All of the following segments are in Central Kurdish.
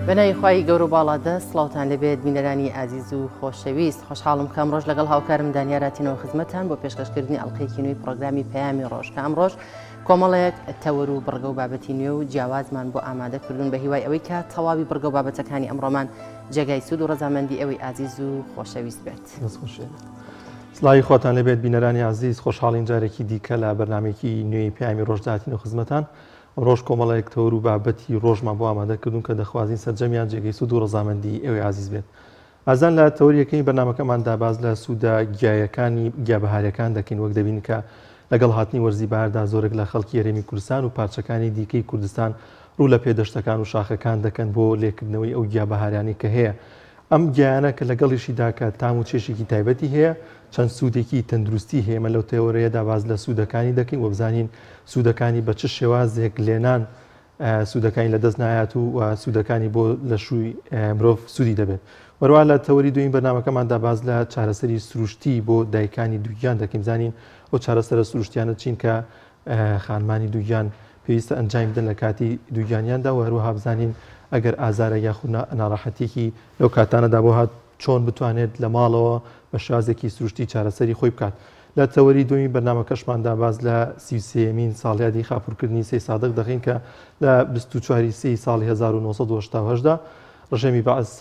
بەناوی خوای گەورە و باڵادە سڵاوتان لەبێت بینەرانی ئازیز و خۆشەویست خۆشحاڵم کە ئەمڕۆژ لەگەڵ هاوکارم دانیاراتینەوە خزمەتتان بۆ پێشکەشکردنی ئەڵقەیەکی نوێی پرۆگرامی پەیامی ڕۆژ کە ئەمڕۆژ کۆمەڵەیەک تەوەر و بڕگە و بابەتی نوێ و جیاوازمان بۆ ئامادەکردون بە هیوای ئەوەی کە تەواوی بڕگە و بابەتەکانی ئەمڕۆمان جێگای سوود و ڕەزامەندی ئەوەی ئازیز و خۆشەویست بێت. سڵاوی خۆتان لەبێت بینەرانی عزیز خۆشحاڵین جارێکی دیکە لە بەرنامێکی نوێی پەیامی ڕۆژ داهاتین و خزمەتان. ڕۆژ کۆمەڵەیەک تەوەر و بابەتی ڕۆژمان بۆ ئامادەکردوون کە دەخوازین سەرجەمیان جێگەی سوود و ڕەزامەندی ئێوەی عزیز بێت. ئازان لە تەوەریەکەی بەرنامەکەماندا باز لە سوودە گیایەکانی گیابەهارەکان دەکەین وەک دەبین کە لەگەڵ هاتنی وەرزی بەهاردا زۆرێک لە خەڵکی هەرێمی کوردستان و پارچەکانی دیکەی کوردستان ڕوو لە پێدەشتەکان و شاخەکان دەکەن بۆ لێکردنەوەی ئەو گیابەهارانی کە هەیە. ئەم گیانە کە لەگەڵیشیدا کە تام و چێشێکی تایبەتی هەیە چەند سوودێکی تەندروستی هەیەمە لەو تێوەرەیەدا باز لە سوودەکانی دەکەین و بزانین سوودەکانی بە چ شێوازێک لێنان سوودەکانی لەدەست نایات و سوودەکانی بۆ لە شووی مرۆڤ سوودی دەبێت. وەروە لە تەوەری دوین بەرنامەکەماندا باز لە چارەسەری سروشتی بۆ دایکانی دووگیان دەکەین زانین ئەو چارەسەرە سروشتیانە چین کە خانمانی دووگیان پێویستە ئەنجام بدەن لە کاتی دووگیانیاندا و هەروەها بزانین ئەگەر ئازارە یاخود ناڕەحەتێکی لەو کاتانەدا بۆ هات چۆن بتوانێت لە ماڵەوە بە شازێکی سروشتی چارەسەری خۆی بکات. لە تەوەری دومی بەرنامەکەشماندا باز لە 33مین ساڵیادی خاپورکردنی سەی سادق دەخین کە لە 24 ساڵی 1970دا ڕژێمی بەعس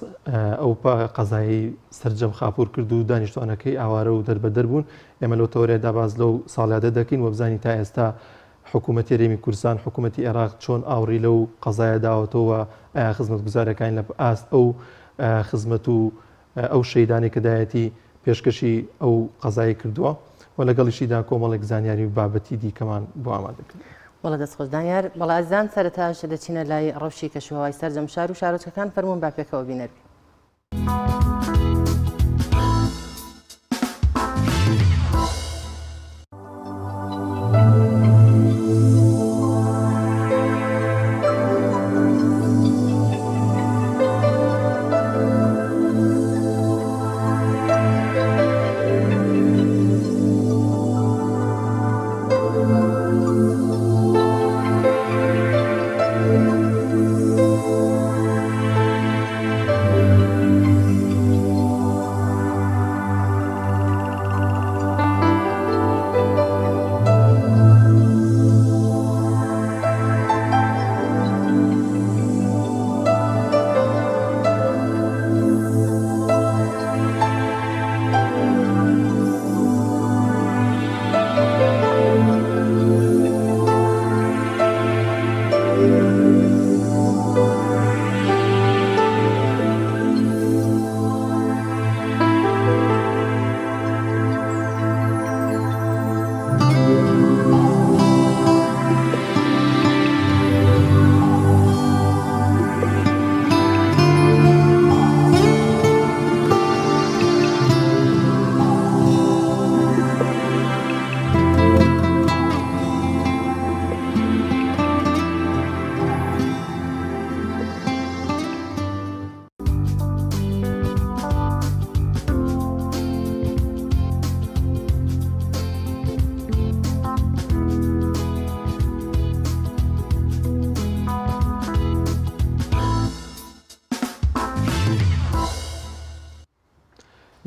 ئەو قەزایی سەرجەم خاپور کرد و دانیشتوانەکەی ئاوارە و دەربەدەر بوون. ئێمە لەو تەوەرێدا باز لەو ساڵیادە دەکەین و بزانین تا ئێستا حکوومەتی هەرێمی کوردستان حکوومەتی عێراق چۆن ئاوڕی لەو قەزایە داوەتەوە خزمەتگوزارەکانی لە ئاست ئەو خزمەت و ئەو شەیدانی کەدایەتی پێشکەشی ئەو قەزایی کردووە و لەگەڵیشیدا کۆمەڵێک زانیاری و بابەتی دیکەمان بۆ ئامادەکرد. وڵە دەستخۆش دانیار بەڵازان سەرەتاش دەچینە لای ڕەوشی کەشوهەوای سەرجەم شار و شارۆچەکان فەرموون با پێکەوە بینەربی.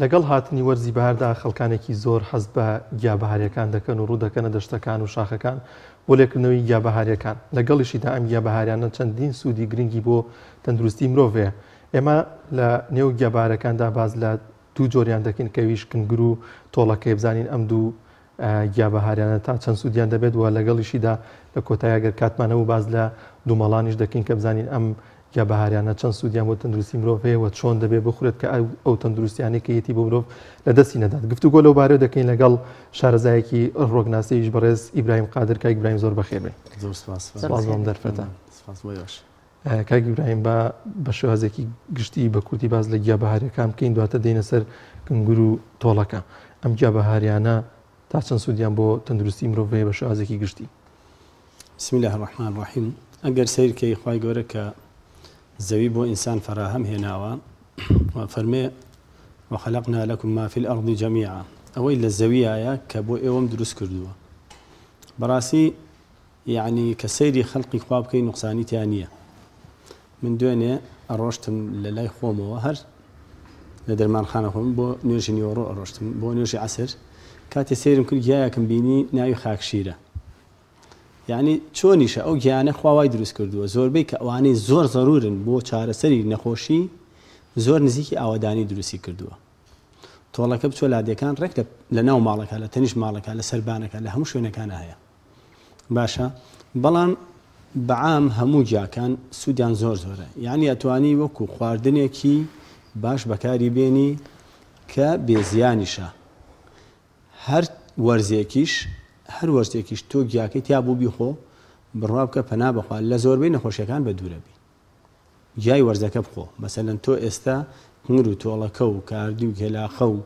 لەگەڵ هاتنی وەرزی بەهاردا خەڵکانێکی زۆر حەز بە گیابەهاریەکان دەکەن و ڕوو دەکەنە دەشتەکان و شاخەکان بۆ لێکردنەوەی گیابەهاریەکان. لەگەڵیشیدا ئەم گیابەهاریانە چەندین سوودی گرنگی بۆ تەندروستی مرۆڤەیە. ئێمە لە نێو گیابەهارەکاندا باز لە دوو جۆریان دەکەین کەویش کنگر و تۆڵەکەی بزانین ئەم دوو گیابەهاریانە تا چەند سوودیان دەبێت و لەگەڵیشیدا لە کۆتایی ئەگەر کاتمانەوە باز لە دوومەڵانیش دەکەین کە بزانین ئەم گیابەهاریانە چەند سوودیان بۆ تەندروستی مرۆڤ هەیە و چۆن دەبێت بخورێت کە ئەو تەندروستیانەی کە یەتی بۆ مرۆڤ لە دەستی نەدات. گفتوگۆ لەو بارەوە دەکەین لەگەڵ شارەزایەکی ڕۆگناسیش بەڕێز ئیبراهیم قادر. کاک ئیبراهیم زۆر بەخێر بێ. زۆر سپاس. سپاس بۆم دەرفەتە. سپاس بۆ باش. کاک ئیبراهیم بە شێوازێکی گشتی بە کوردی باز لە گیابەهاریەکان بکەین دواتە دێنە سەر کنگر و تۆڵەکە. ئەم گیابەهاریانە تا چەند سوودیان بۆ تەندروستی مرۆڤ هەیە بە شێوازێکی گشتی. بسم الله الرحمن الرحیم. ئەگەر سیرکەی خوای گەورە کە زەوی بۆ ئینسان فەراهەم هێناوە فەرمێ وخەلەقنا لەکم ما فی الأرض جەمیعا ئەوەی لە زەویایە کە بۆ ئێوەم دروست کردووە. بەڕاستی یعنی کە سەیری خەڵقی خوا بکەی نوقسانی تیان نییە. من دوێنێ ئەڕۆشتم لە لای خۆمەوە هەر لە دەرمانخانە خۆم بۆ نوێژی نیوەڕۆ ئەڕۆشتم بۆ نوێژی عەسر کاتێ سێرم کرد گیایەکم بینی ناوی خاکشیرە یعنی چۆنیشە ئەو گیانە خواوای دروست کردووە زۆربەی کە ئەوانەی زۆر زەرورن بۆ چارەسەری نەخۆشی زۆر نزیکی ئاوادانی دروستی کردووە تۆڵەکە بچۆ لادیەکان ڕێک لە ناو ماڵەکە لە تەنیش ماڵەکە لە سەربانەکە لە هەموو شوێنەکانە هەیە باشە بەڵام بەعام هەموو گیاکان سوودیان زۆر زۆرە یعنی ئەتوانی وەکو خواردنێکی باش بەکاری بێنی کە بێزیانیشە هەر وەرزێکیش تۆ گیاکەی تیا بوو بیخۆ بڕوا بکە پەنا بخوا لە زۆربەی نەخۆشیەکان بە دوورە بی گیای وەرزەکە بخۆ مەسەلەن تۆ ئێستا هەنگر و تۆڵەکە و کاردی و گێلاخە و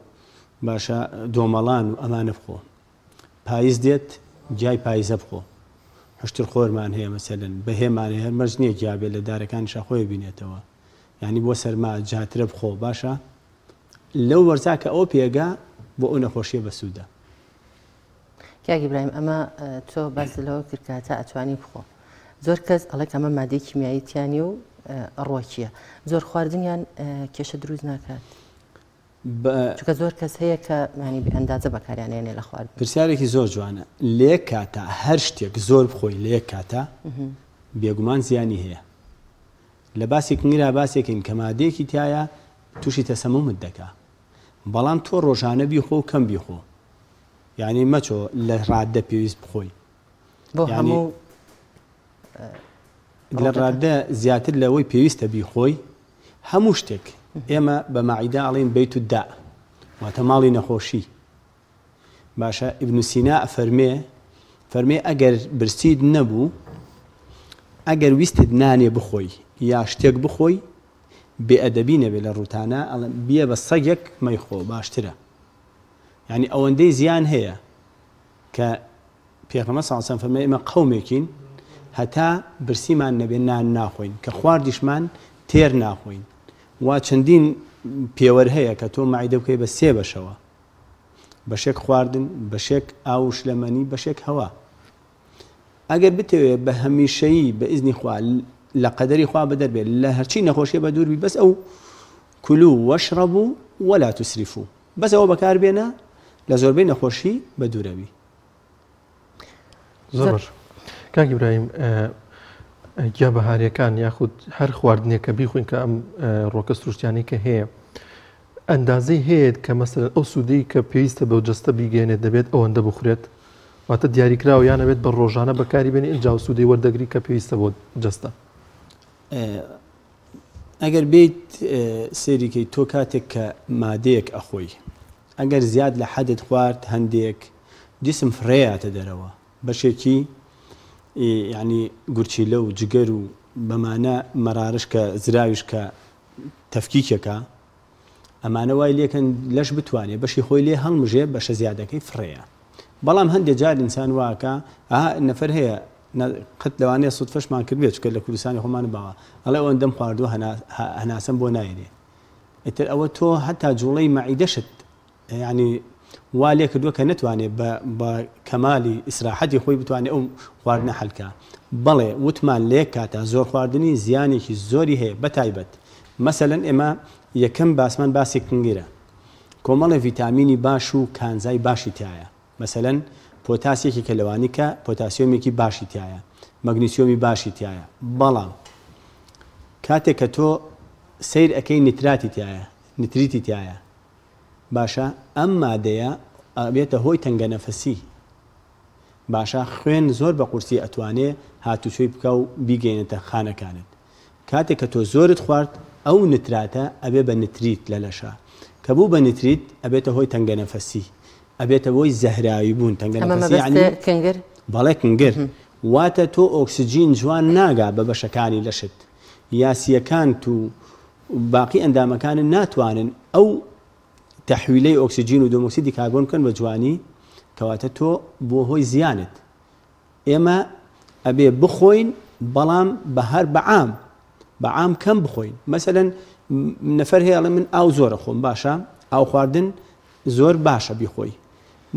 باشە دۆمەڵان و ئەمانە بخۆ پاییز دێت گیای پاییزە بخۆ هەشتر خۆرمان هەیە مەسەلەن بەهێمان هەر مەرج نییە گیابێت لە دارەکانی شەخۆی بینێتەوە یعنی بۆ سەرما جاترە بخۆ باشە لەو وەرزا کە ئەو پێگا بۆ ئەو نەخۆشیە بەسوودە کاک ئیبراهیم ئەمە تۆ باس لەوە کرد کاتە ئەتوانی بخۆ زۆر کەس ئەڵێک ئەمە مادەی کیمیاییتیانی و ڕۆکیە زۆر خواردنیان کێشە دروست ناکات چونکە زۆر کەس هەیە کە مانی ئەندازە بەکاریانێنێ لە خواردن پرسیارێکی زۆر جوانە لێ کاتە هەر شتێک زۆر بخۆی لێ کاتە بێگومان زیانی هەیە لە باسێک نگرا باسێکین کە مادەیەکی تایە تووشی تەسەمومت دەکا بەڵام تۆ ڕۆژانە بیخۆ و کەم بیخۆ یعنی مەچۆ لە ڕاددە پێویست بخۆی بۆ هەموو لە ڕاددە زیاتر لەوەی پێویستە بیخۆی هەموو شتێک ئێمە بە ماعیدا ئەڵێن بەیت و دا واتە ماڵی نەخۆشی باشە ئیبن سینا فەرمێ ئەگەر برسید نەبوو ئەگەر ویستت نانێ بخۆی یا شتێک بخۆی بێئەدەبی نەبێت لە ڕووتانە ئەڵێن بیە بە سەگێک مەیخۆ باشترە یعنی ئەوەندەی زیان هەیە کە پێغەمبەر صلی الله علیه و سلم فەرمێ ئێمە قەومێکین هەتا برسیمان نەبێ نان ناخۆین کە خواردیشمان تێر ناخۆین وا چەندین پێوەر هەیە کە تۆ ماعیدە بکەی بە سێ بەشەوە بەشێک خواردن بەشێک ئاو شلەمەنی بەشێک هەوا ئەگەر بتەوێت بە هەمیشەیی بە ئیزنی خوا لە قەدەری خوا بەدەربێت لە هەرچی نەخۆشیە بە دووربی بەس ئەو کولو وەشڕەبوو وەلا توسریفو بەس ئەوە بەکاربێنە لە زۆربەی نەخۆشی بە دوورەبی زۆر کاک ئیبراهیم گیا بەهاریەکان یاخود هەر خواردنێکە بیخوین کە ئەم ڕۆکە سروشتیانی کە هەیە ئەندازەی هەیە کە مەسەلەن ئەو سوودەی کە پێویستە بەو جەستە بیگەێنێت دەبێت ئەوەندە بخورێت واتە دیاریکراوە یان ئەبێت بە ڕۆژانە بەکاری بێنی ئەنجا و سوودەی وەردەگری کە پێویستە بۆ جەستە ئەگەر بیت سێریکەی تۆ کاتێک کە مادەیەک ئەخۆی ئەگەر زیاد لە حەدت خوارد هەندێک جسم فڕێیاتە دەرەوە بەشێکی یعنی گورچیلە و جگەر و بەمانە مەرارش کە زراویش کە تەفکیکێکە ئەمانە وای لێکن لەش بتوانێت بەشی خۆی لێ هەڵمژێ بەشە زیادەکەی فڕەیە بەڵام هەندێک جار ئینسان واکە نەفەر هەیە قەت لەوانەیە سوودفەشمان کردبێت چکە لە کوردستانی خۆمان باوە ئەڵێ ئەوەندەم خواردووە هەناسەم بۆ نایێنێ ئیتر ئەوە تۆ هەتا جوڵەی مەعیدەشت یعنی وا لێ کردووە کە نتوانێت بە کەمالی ئیسراحەتی خۆی بتوانێت ئەو خواردنە حەلکە بەڵێ وتمان لێ کاتە زۆر خواردنی زیانێکی زۆری هەیە بەتایبەت مەسەلەن ئێمە یەکەم باسمان باسی کنگیرە کۆمەڵی ڤیتامینی باش و کانزای باشی تایە مەسەلەن پۆتاسیەکی کە لەوانی کە پۆتاسیۆمێکی باشی تایە مەگنیسیۆمی باشی تایە بەڵام کاتێک کە تۆ سیر ئەەکەی نتریتی تایە باشە ئەم مادەیە ئەبێتە هۆی تەنگە نەفەسی باشە خوێن زۆر بە قورسی ئەتوانێ هاتوچۆی بکە و بیگەینێتە خانەکانت کاتێک کە تۆ زۆرت خوارد ئەو نتراتە ئەبێ بە نتریت لە لەشە کە بوو بە نتریت ئەبێتە هۆی تەنگە نەفەسی ئەبێتە بۆی زەهراوی بوون تەنگە نەفەسی بەڵێ کنگر واتە تۆ ئۆکسجین جوان ناگا بە بەشەکانی لەشت یاسیەکان و باقی ئەندامەکانت ناتوانن ئەو تەحویلەی ئۆکسجین و دۆمۆکسیدی کاربۆن بکەن بە جوانی کەواتە تۆ بۆ هۆی زیانت ئێمە ئەبێ بخۆین بەڵام بە هەر بەعام کەم بخۆین مەسەلەن نەفەر هەیەڵێ من ئاو زۆرە خۆم باشە ئاو خواردن زۆر باشە بیخۆی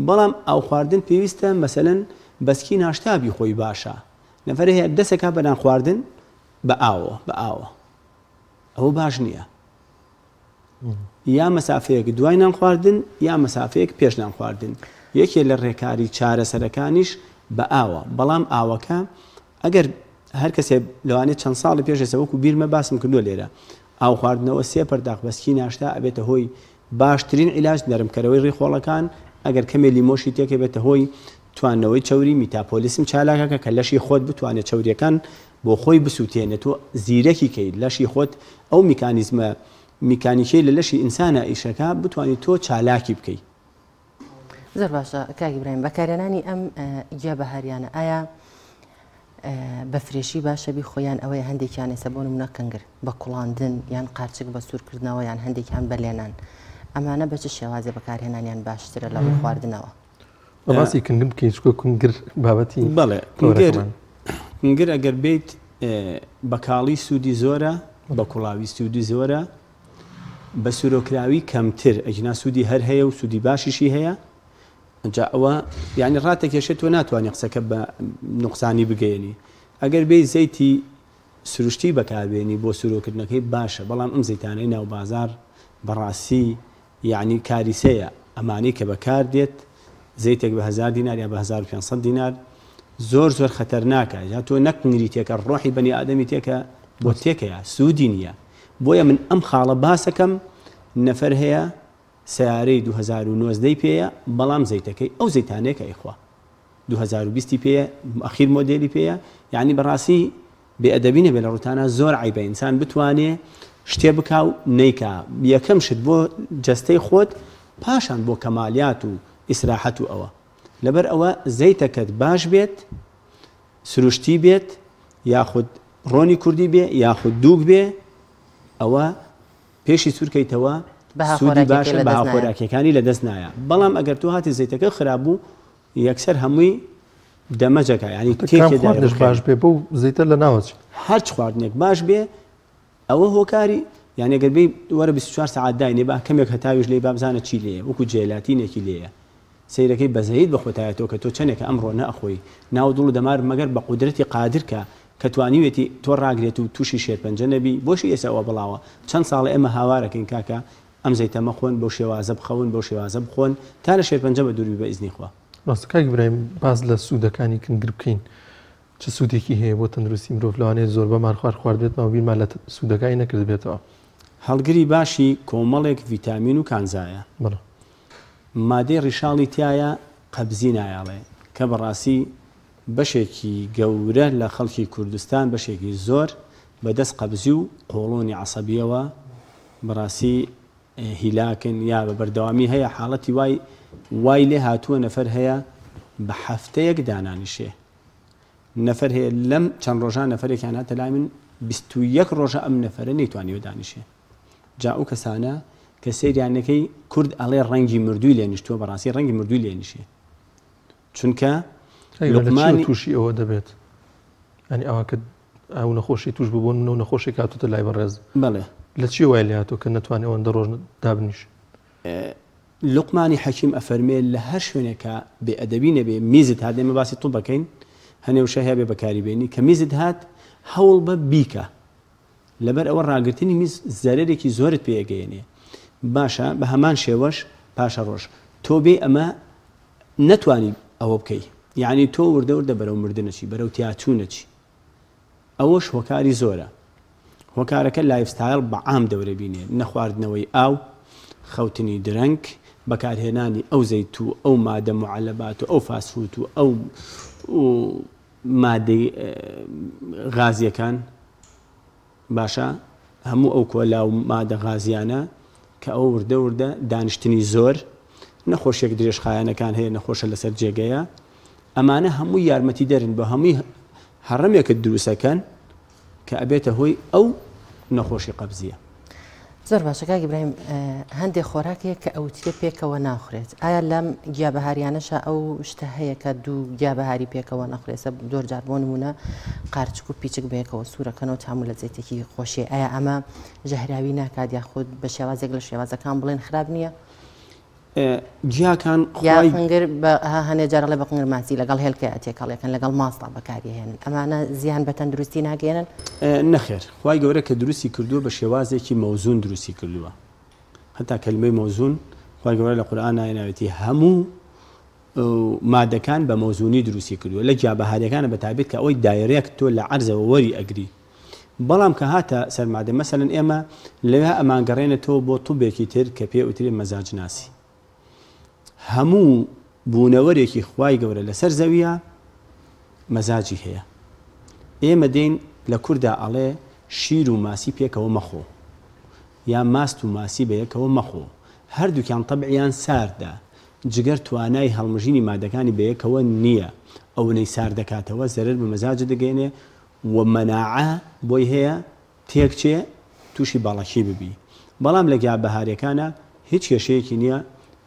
بەڵام ئاو خواردن پێویستە مەسەلەن بەسکی ناشتا بیخۆی باشە نەفەر هەیە دەسەکە بەنان خواردن بە ئاوە ئەوە باش نییە. یا مەسافەیەک دوای نان خواردن یا مەسافەیەک پێش نان خواردن. یەکێ لە ڕێکاری چارەسەرەکانیش بە ئاوە، بەڵام ئاوەکە ئەگەر هەر کەسێ لەوانێت چەند ساڵی پێشێسە وەکو بیرمە باسم کردووە لێرە ئاو خواردنەوە 3 پەرداخ بەسکی ناشتا ئەبێتە هۆی باشترین عیلاج نەرمکەرەوەی ڕێخۆڵەکان. ئەگەر کەمێ لیمۆشی تێکە بێتە هۆی توانەوەی چاوری میتاپۆلیسم چالاکەکە کە لەشی خۆت بتوانێت چاوریەکان بۆ خۆی بسووتێنێت و زیرەکی کەیت لەشی خۆت ئەو میکانیزمە میکانیکەی لە لەشی ئینسانە ئیشەکە بتوانیت تۆ چالاکی بکەیت. زۆر باشە کاک ئیبراهیم، بەکارهێنانی ئەم گیابەهاریانە ئایا بە فرێشی باشە بی خۆیان ئەوەیە هەندێکیان ێستا بۆ نمونە کەنگر بە کوڵاندن یان قارچک بە سوورکردنەوە یان هەندێکیان بەلێنان، ئەمانە بە چ شێوازێ بەکارهێنانیان باشترە لە خواردنەوە؟ بەڕاستی کنگر بکەیت چکۆ کنگر بابەتی بەڵێ کنگر ئەگەر بیت بە کاڵی سوودی زۆرە، بە کوڵاوی سوودی زۆرە، بە سوورۆکراوی کەمتر ئەجنا سوودی هەر هەیە و سوودی باشیشی هەیە. جا ئەوە یعنی ڕاتێکێشێت تۆ ناتوانانی قسەکە بە نوقسانی بگەێنی. ئەگەر بێ زەیتی سروشتی بەکاربێنی بۆ سوورۆکردنەکەی باشە، بەڵام ئەم زەیتانەی ناو بازار بەڕاستی یعنی کاریسەیە ئەمانەی کە بەکار دێت زەیتێک بە 1000 دینار یا بە 1500 دینار زۆر زۆر خەتەرناکە. یا تۆ نەکنگری تێکە ڕۆحی بەنی ئادەمی تێکە بۆ تێکەیە سوودی نییە. بۆیە من ئەم خاڵە باسەکەم نەفەر هەیە سیارەی 2019 پێەیە، بەڵام زەیتەکەی ئەو زەیتانەیەکە ئەیخوا 2020 پێەیە ئەخیر مۆدێلی پێەیە. یعنی بەڕاستی بێئەدەبی نەبێت لە ڕوتانە زۆر عیبە ئینسان بتوانێ شتێ بکاو نەیکا. یەکەم شت بۆ جەستەی خۆت، پاشان بۆ کەمالیات و ئیسراحەت و ئەوە. لەبەر ئەوە زەیتەکەت باش بێت، سروشتی بێت، یاخود ڕۆنی کوردی بێ یاخود دووک بێ، ئەوە پێشی سوورکەیتەوە سوودی باشە بە خۆراکیەکانی لە دەست نایە. بەڵام ئەگەر تو هاتی زەیتەکە خراپ بوو یەکسەر هەمووی دەمەجەکە، ینی تێکێداش باش بێ بۆ زەیتە لە ناوچ هەرچ خواردنێک باش بێ ئەوە هۆکاری. یعنی ئەگەر بێ وەرە 24 ساعت داینێ با کەمێک هەتاویش لێ بابزانە چی لێیە، وەکو جێلاتینێکی لێیە سیرەکەی بەزەیت بەخۆتایەتەوە کە تۆ چەندێکە ئەمڕۆ نەخۆی ناو دڵ و دەمار مەگەر بە قودرەتی قادرکە کە توانیوێتی تۆ ڕاگرێت و تووشی شێرپەنجە نەبی. بۆشی ئێساەوە بڵاوە چەند ساڵی ئێمە هاوارەکەین کاکە ئەم زەیتە مەخۆن بۆ شێوازە بخەون بۆ شێوازە بخۆن تا لە شێرپەنجە بە دووری بە ئیزنی خوا. ڕاست کاک ئیبراهیم باز لە سوودەکانی کنگر بکەین. چه سوودێکی هەیە بۆ تەندروستی مرۆڤ لەوانەیە زۆر بەمان خواردبێتەوە بیرمان لە سوودەکانی نەکرد بێتەوە؟ هەڵگری باشی کۆمەڵێک ڤیتامین و کانزایە. مادەی ڕیشاڵی تایە قەبزی نایاڵێ کە بەڕاستی بەشێکی گەورە لە خەڵکی کوردستان بەشێکی زۆر بەدەست قەبزی و قۆڵۆنی عەسەبیەوە بەڕاستی هیلاکن یا بە بەردەوامی هەیە حاڵەتی وای لێ هاتووە نەفەر هەیە بە هەفتەیەک دانانیشێ. نەفەر هەیە لەم چەند ڕۆژان نەفرێکیان هاتە لای من 21 ڕۆژە ئەم نەفەرە نەیتوانیوە دانیشێ. جا ئەو کەسانە کە سەیریانەکەی کورد ئەڵێ ڕەنگی مردووی لێ نیشتووە، بەڕاستی ڕەنگی مردووی لێ نیشێ. چونکە لوقمانی تووشی ئەوە دەبێت ئەنی ئەوە کە ئەو نەخۆشی توش ببوون و نەخۆشی کاتوتە لای بەڕێز. بەڵێ لە چی وای لێ هاتووە کە نەتوانێت ئەوەندە ڕۆژ دابنیش؟ لوقمانی حەکیم ئەفەرمێ لە هەر شوێنێکە بێئەدەبی نەبێ میزت هات دێمە باسی توو بەکەین هەنێ وشە هەیە بێ بەکاری بێنی کە میزت هات هەوڵ بە بیکە لەبەر ئەوە ڕاگررتنی میز زەرێکی زۆرت پێگەێنێ. باشە بە هەمان شێوەش پاشە ڕۆژ تۆ بێ ئەمە نەتوانی ئەوە بکەی، یعنی تۆ وردەوردە بەرەو مردنەچی بەرەو تیاچوونەچی. ئەوەش هۆکاری زۆرە. هۆکارەکە لایفستایل بە عام دەورە بینێ، نەخواردنەوەی ئاو، خەوتنی درەنگ، بەکارهێنانی ئەو زەیت و ئەو مادە معەلەبات و ئەو فاسفوت و ئەو مادەی غازیەکان. باشە هەموو ئەو کۆلا و مادە غازیانە کە ئەو وردە دانیشتنی زۆر نەخۆشیێک درێژخایەنەکان هەیە، نەخۆشە لەسەر جێگەیە. ئەمانە هەموو یارمەتی دەرن بە هەمووی هەڕەمێکت دروستەکەن کە ئەبێتە هۆی ئەو نەخۆشی قەبزیە. زۆر باشە کاک ئیبراهیم، هەندێک خۆراکێک کە ئەوتیە پێکەوە ناخورێت، ئایا لەم گیابەهاریانەشە ئەو شتە هەیە کە دوو گیابەهاری پێکەوە نەخورێتە زۆر جار بۆ نمونە قارچک و پیچک بەیەکەوە سوورەکەنەوە تامول لە زەیتێکی خۆشیە، ئایا ئەمە ژەهراوی ناکات یاخود بە شێوازێک لە شێوازەکان بڵێن خراپ نییە؟ گیاکان یا خنگر هەنێ جارەڵێ بە قنگر ماسی لەگەڵ هێلکە تێکەڵێکن لەگەڵ ماستا بەکارهێنن ئەمانە زیان بە تەندروستی ناگەێنن نەخێر خوای گەورە کە دروستی کردووە بە شێوازێکی مەوزون دروستی کردووە هەتا کەلمەی مەوزون خوای گەورە لە قورئان ناوێتی هەموو مادەکان بە مەوزونی دروستی کردووە لە گیابەهارەکانە بەتابێت کە ئەوەی دایرێک تۆ لە عەرزەوە وەری ئەگری بەڵام کە هاتە سەرمادە مەسەلەن ئێمە لەوێ ئەمانگەڕێنێتەوە بۆ توبێکی تر کە پێ وترێ مەزاجناسی هەموو بوونەوەرێکی خوای گەورە لەسەر زەویە مەزاجی هەیە ئێمە دێین لە کووردا ئەڵێ شیر و ماسی پێکەوە مەخۆ یا ماست و ماسی بەیەکەوە مەخۆ هەردووکیان تەبعیان ساردا جگەر توانای هەڵمژینی مادەکانی بەیەکەوە نییە ئەوەی سار دەکاتەوە زەرر بە مەزاجە دەگەێنێ و مەناعە بۆی هەیە تێکچێ تووشی باڵەکی ببی بەڵام لە گیابەهارەکانە هیچ کێشەیەکی نییە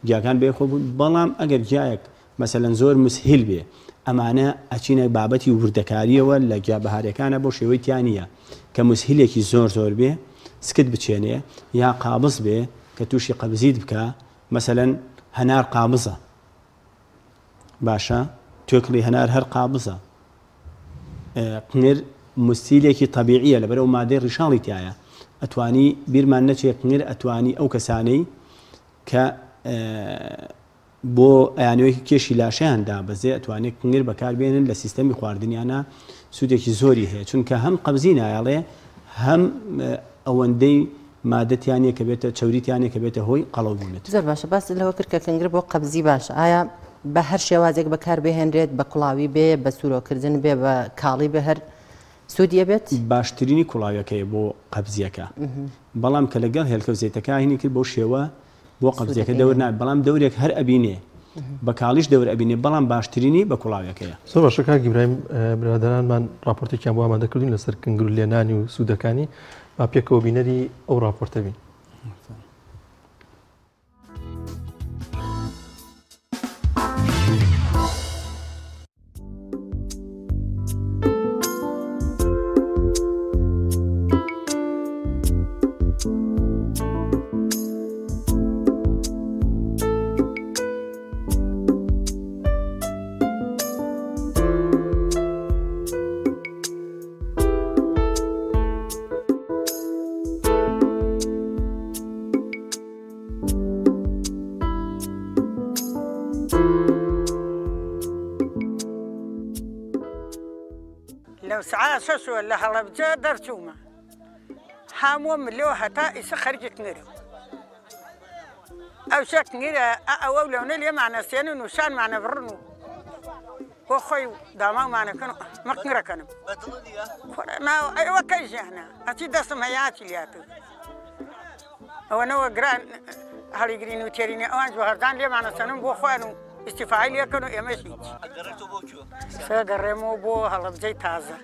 گیاکان بێخۆ بوون بەڵام ئەگەر گیایەک مەسەلەن زۆر مسهیل بێ ئەمانە ئەچینە بابەتی وردەکاریەوە لە گیابەهارەکانە بۆ شێوەی تیانە کە مسهیلێکی زۆر بێ سکت بچێنێ یا قابز بێ کە تووشی قەبزیت بکە مەسەلەن هەنار قابزە باشە توێکڵی هەنار هەر قابزە قنگر مستیلێکی طبیعیە لەبەرەوە مادەی ڕیشاڵی تایە ئەتوانی بیرمان نەچێ قنگر ئەتوانی ئەو کەسانەی کە بۆ ئەیانەوەی کێشی لاشەیاندا بەزێ ئەتوانێت قنگر بەکاربێنن لە سیستەمی خواردنیانە سوودێکی زۆری هەیە چونکە هەم قەبزی نایەڵێ هەم ئەوەندەی مادەتیانە کە بێتە چاوریتیانە کە بێتە هۆی قەڵەوبوونێت زۆر باشە باس لەوە کرد کە کنگر بۆ قەبزی باشە ئایا بە هەر شێوازێک بەکاربهێنرێت بە کوڵاوی بێ بە سوورۆکردن بێ بە کاڵی بە هەر سوودیە بێت باشترینی کوڵاویەکەی بۆ قەبزیەکە بەڵام کە لەگەڵ هێلکە و زەیتەکە هینی کرد بۆ شێوە بۆ قەبزیەکە دەور نات بەڵام دەورێک هەر ئەبینێ بە کاڵیش دەور ئەبینێ بەڵام باشترینی بە کوڵاویەکەیە زۆر باشە کاک ئیبراهیم برادەرانمان راپۆرتێکیان بۆ ئامادەکردین لەسەر کنگر و لێنانی و سوودەکانی با پێکەوە بینەری ئەو راپۆرتە بین لو ساعات شو ولا هلا بجدر توما هامو ملو هتا يسخرجك نيرو او شك نيرا او لو نلي معنا سيانو نشان معنا برنو وخوي داما معنا كانوا مقنره كانوا ما ايوا كيش هنا اتي دسم هياتي لياتو او انا وقران هالي جرينو تيريني اوانج وهردان لي معنا سنم بو خوانو استفاعي لي كانوا يمشي قررتوا بوشو سقرمو بو هلا بجي تازه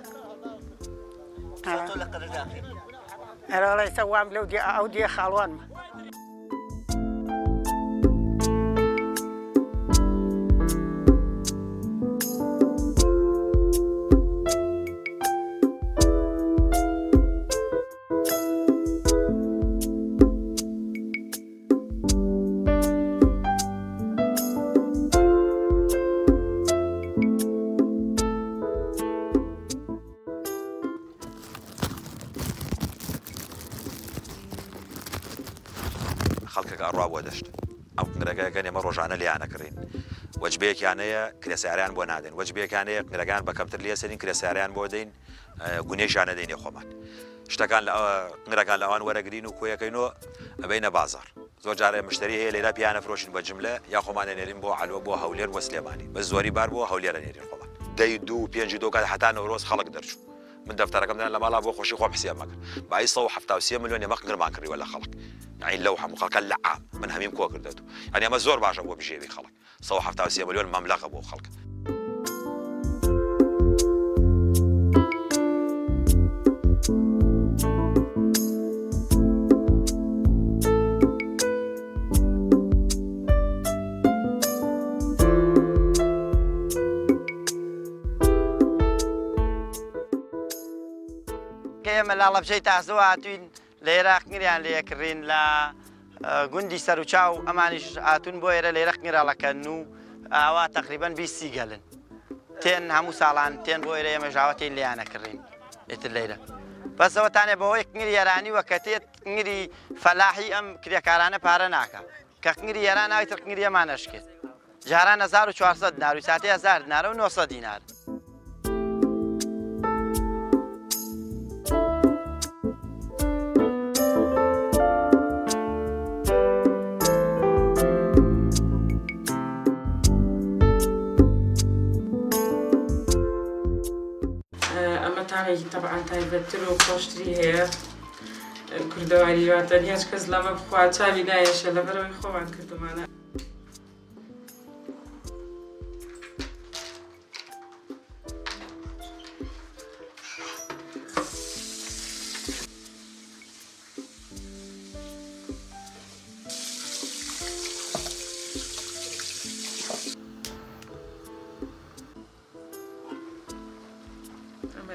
صوتوا لقرر داخل أنا لا يسوام لو دي أو دي خالوان خەڵکێک ئەڕوا بۆ دەشت ئەو قنگرەکەیەکە ئێمە ڕۆژانە لیانەکڕین وەجبەیەکیانەیە کرێساریان بۆ نادەین وەجبەیەکانەیە قنگرەکان بە کەمتر لێسەرین کرێساریان بۆ دەین گونێژانە دەینێ خۆمان شتەکان لە قنگرەکان لە ئەوان وەرەگرین و کۆیەکەینەوە ئەبینە بازار زۆر جارێ مشتری هەیە لێرە پیانە فرۆشین بە جملە یا خۆمانە نێرین بۆ عەلوە بۆ هەولێر وە سلێمانی بە زۆری بار بۆ هەولێرە نێرین خۆمان دەی دوو پێنج دۆکات هەتا نەورۆز خەڵک دەرچوو من دەفتەرەکەمدان لە ماڵا بۆ خۆشی خۆم حساب مەکرد بای 173 ملیۆن ئێمە قنگرمان کردیوە لە خەڵک يعني لو حمو خلق لا من هميم كوكر داتو يعني اما زور باش ابو بجيبي خلق صو 73 مليون مملكه ابو خلق كيما لا بشي تاعزوها توين لێرە قنگریان لێکردین لە گوندی سەر و چاو ئەمانیش ئاتون بۆ ئێرە لێرە قنگراڵەکەن و ئاوا تقریبان 20 گەلن تێن هەموو ساڵان تێن بۆ ئێرە ئێمەژاوەتی لیانەکڕین ئێتر لێرە بەسەوەتانێ بەهۆی قنگری یێرانی وە کە تێت قنگری فەلاحی ئەم کرێکارانە پارە ناکە کە قنگری یێران ناویتر قنگری ئەمان نەشکێت جاران 1400 دینار و ساتی 1000 دینار و 900 دینار طبعا تایبەتتر و خۆشتری هەیە کوردەواری واتەن هیچ کەس لەمە بخوا چاوی نایەشە لەبەرەوەی خۆمان کردومانە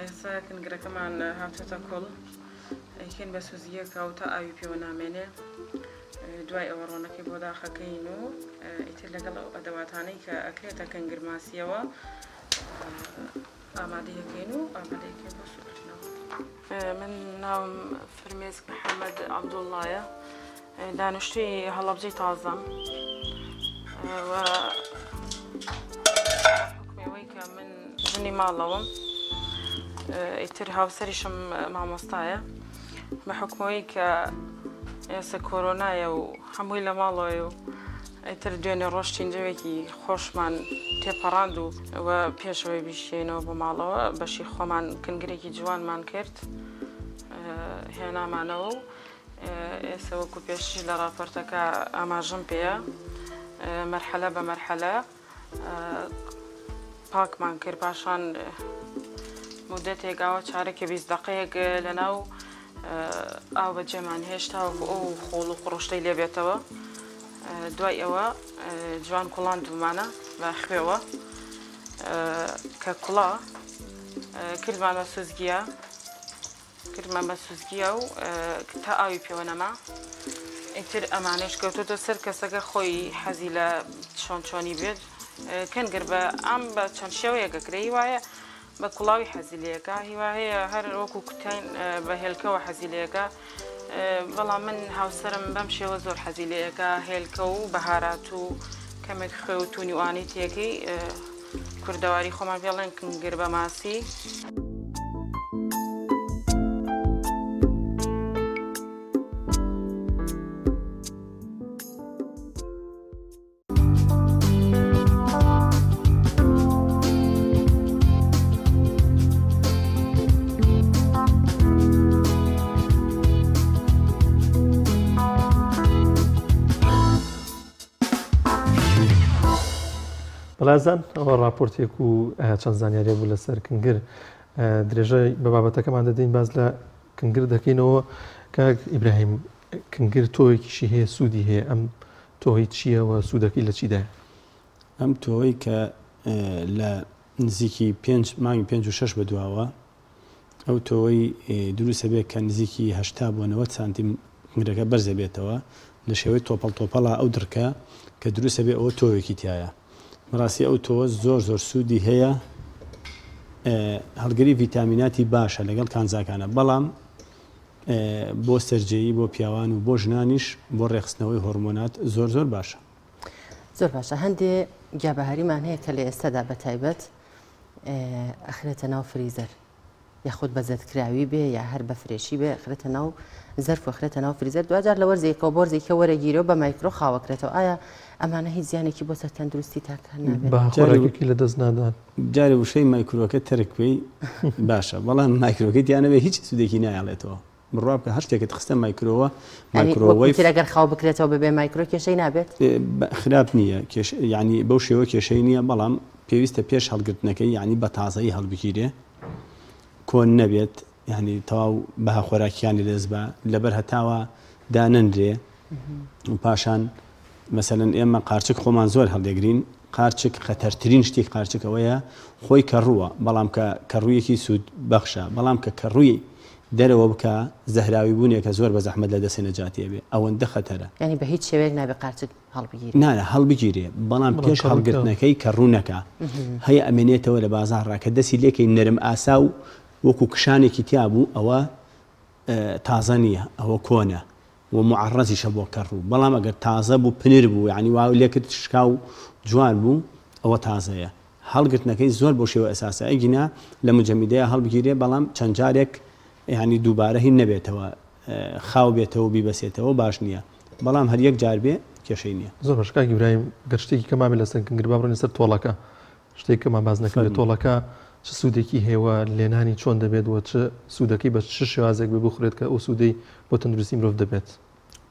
ئێستا کنگرەکەمان هاتوۆتە کۆڵ ئەیکەین بە سوزیەکە و تا ئاوی پێوە نامێنێ دوای ئەوە ڕۆنەکەی بۆ داخەکەین و ئیتر لەگەڵ ئەدەواتانەی کە ئەکرێتە کەنگرماسیەوە ئامادەیەکەین و ئامادەیەکەین بۆ سوکردنەوە. من ناوم فرمێسک محەممەد عەبدوڵڵایە دانیشتووی هەڵەبجەی تازەم و حکمەوەی کە من ژنی ماڵەوەم ئیتر هاوسەریشم مامۆستایە بە حکمەوەی کە ئێستا کۆرۆنایە و هەمووی لە ماڵەوەی و ئیتر دوێنێ ڕۆژ چینجەوێکی خۆشمان تێپەڕاند و پێشەوەی بیشێنەوە بۆ ماڵەوە بەشی خۆمان کنگرێکی جوانمان کرد هێنامانەوە و ئێستا وەکو پێشی لە ڕاپۆرتەکە ئاماژەم پێیە مەرحەلە بە مەرحەلە پاکمان کرد پاشان مدەتێک ئاوە چارێکی 20 دقەیەک لەناو ئاو بەجێمان هێشتا ئەو خۆڵ و قڕۆشتەی لێبێتەوە دوای ئەوە جوان کوڵاندومانە بە خوێوە کە کوڵا کردمان بە سوزگیە و تا ئاوی پێوە نەما ئیتر ئەمانەش کەوتۆتە سەر کەسەکە خۆی حەزی لە چۆنی بێت کەنگر بە ئەم بە چەند شێوەیەکە کرێی وایە بە کوڵاوی حەزیلەکە هیوا هەیە هەر وەکو کوتین بە هێلکەوە حەزیلەکە بەڵام من هاوسرم بەم شێوە زۆر حەزیلەکە هێلکە و بەهارات و کەمێک خوێ و تونیوانی تێکەی کوردەواری خۆمان پێڵێن کنگر بە ماسی بەڵازان ئەوە راپۆرتێک و چەند زانیاریە بوو لەسەر کنگر درێژە بە بابەتەکەمان دەدەین باز لە کنگر دەکەینەوە کاک ئیبراهیم کنگر تۆیەکیشی هەیە سوودی هەیە ئەم تۆی چییەوە سوودەکەی لە چیدا ئەم تۆی کە لە نزیکی 5 و 6 بەدواوە ئەو تۆی دروستە بێت کە نزیکی 80 بۆ 90 سانتیم کنگرەکە بەرزە بێتەوە لە شێوەی تۆپەڵ ئەو درکە کە دروستە بێت ئەوە تۆیەکی تایە بەڕاستی ئەو تۆوە زۆر سوودی هەیە هەڵگەری ڤیتامیناتی باشە لەگەڵ کانزاکانە بەڵام بۆ سەرجەیی بۆ پیاوان و بۆ ژنانیش بۆ ڕێخستنەوەی هۆرمۆنات زۆر باشە زۆر باشە هەندێ گیابەهاریمان هەیە کە لە ئێستادا بە تایبەت ئەخرێتە ناو فریزەر یاخود بە زەدکراوی بێ یا هەر بە فرێشی بێ ئەخرێتە ناو زەرف و ئەخرێتە ناو فریزەر دوجار لە وەرزێکەوە بۆرزێکە وەرەگیرەوە بە مایکرۆ خاوەکرێتەوە ئایا ئەمانە هیچ زیانێکی بۆ سەر تەندروستی تاکار نابێت خۆراکێکی لە دەست نادان جارێ وشەی مایکرۆکە تەرکوێی باشە بەڵام مایکرۆکەی دیانەوێ هیچ سوودێکی نایڵێتەوە بڕاب کە هەر شتێکت خستە مایکرۆوە ئەگەر خاو بکرێتەوە ببێ مایکرۆ کێشەی نابێت خراپ نییە ینی بەو شێوە کێشەی نییە بەڵام پێویستە پێش هەڵگرتنەکەی یعنی بە تازایی هەڵبگیرێ کۆن نەبێت یعنی تەواو بەها خۆراکیانی دەست بە لەبەر هەتاوە دانەندرێ و پاشان مەسەلەن ئێمە قارچک خۆمان زۆر هەڵدەگرین قارچک خەتەرترین شتێک قارچکەوەیە خۆی کەڕووە بەڵام کە کەڕوویەکی سوود بەخشە بەڵام کە کەڕووی دەرەوە بکە زەهراوی بوونێکە زۆر بە زەحمەت لە دەستێ نەجاتێ بێ ئەوەندە خەتەرە ینی بە هیچ شێوەیەک نابێ قارچک هەڵبگیری نانە هەڵبگیرێ بەڵام پێش هەڵگرتنەکەی کە ڕوونەکە هەیە ئەمێنێتەوە لە بازاڕ کە دەستی لێکەی نەرم ئاسا و وەکو کشانێکی تیا بوو ئەوە تازە نییە ئەوە کۆنە و معڕەزیشە بۆ کەڕوو بەڵام ئەگەر تازە بوو پنر بوو ینی واو لێکرد شکا و جوان بوو ئەوە تازەیە هەڵگرتنەکەی زۆر بۆ شێوە ئەساسە ئەگینا لە مجەمیدەیە هەڵبگیرێ بەڵام چەند جارێک ینی دووبارە هین نەبێتەوە خاو بێتەوە بیبەسێتەوە باش نییە بەڵام هەر یەک جار بێ کێشەی نییە زۆر بەشکا گیبراهیم گەر شتێکی کەمامێ لە سنگگر با بڕۆنی سەر تۆڵەکە شتێک کەمان باز نەکرێت تۆڵەکە چ سوودێکی هێوە لێنانی چۆن دەبێت وە چ سوودەکەی بە چ شێوازێک بێ بخورێت کە ئەو سوودەی بۆ تەندروستی مرۆڤ دەبێت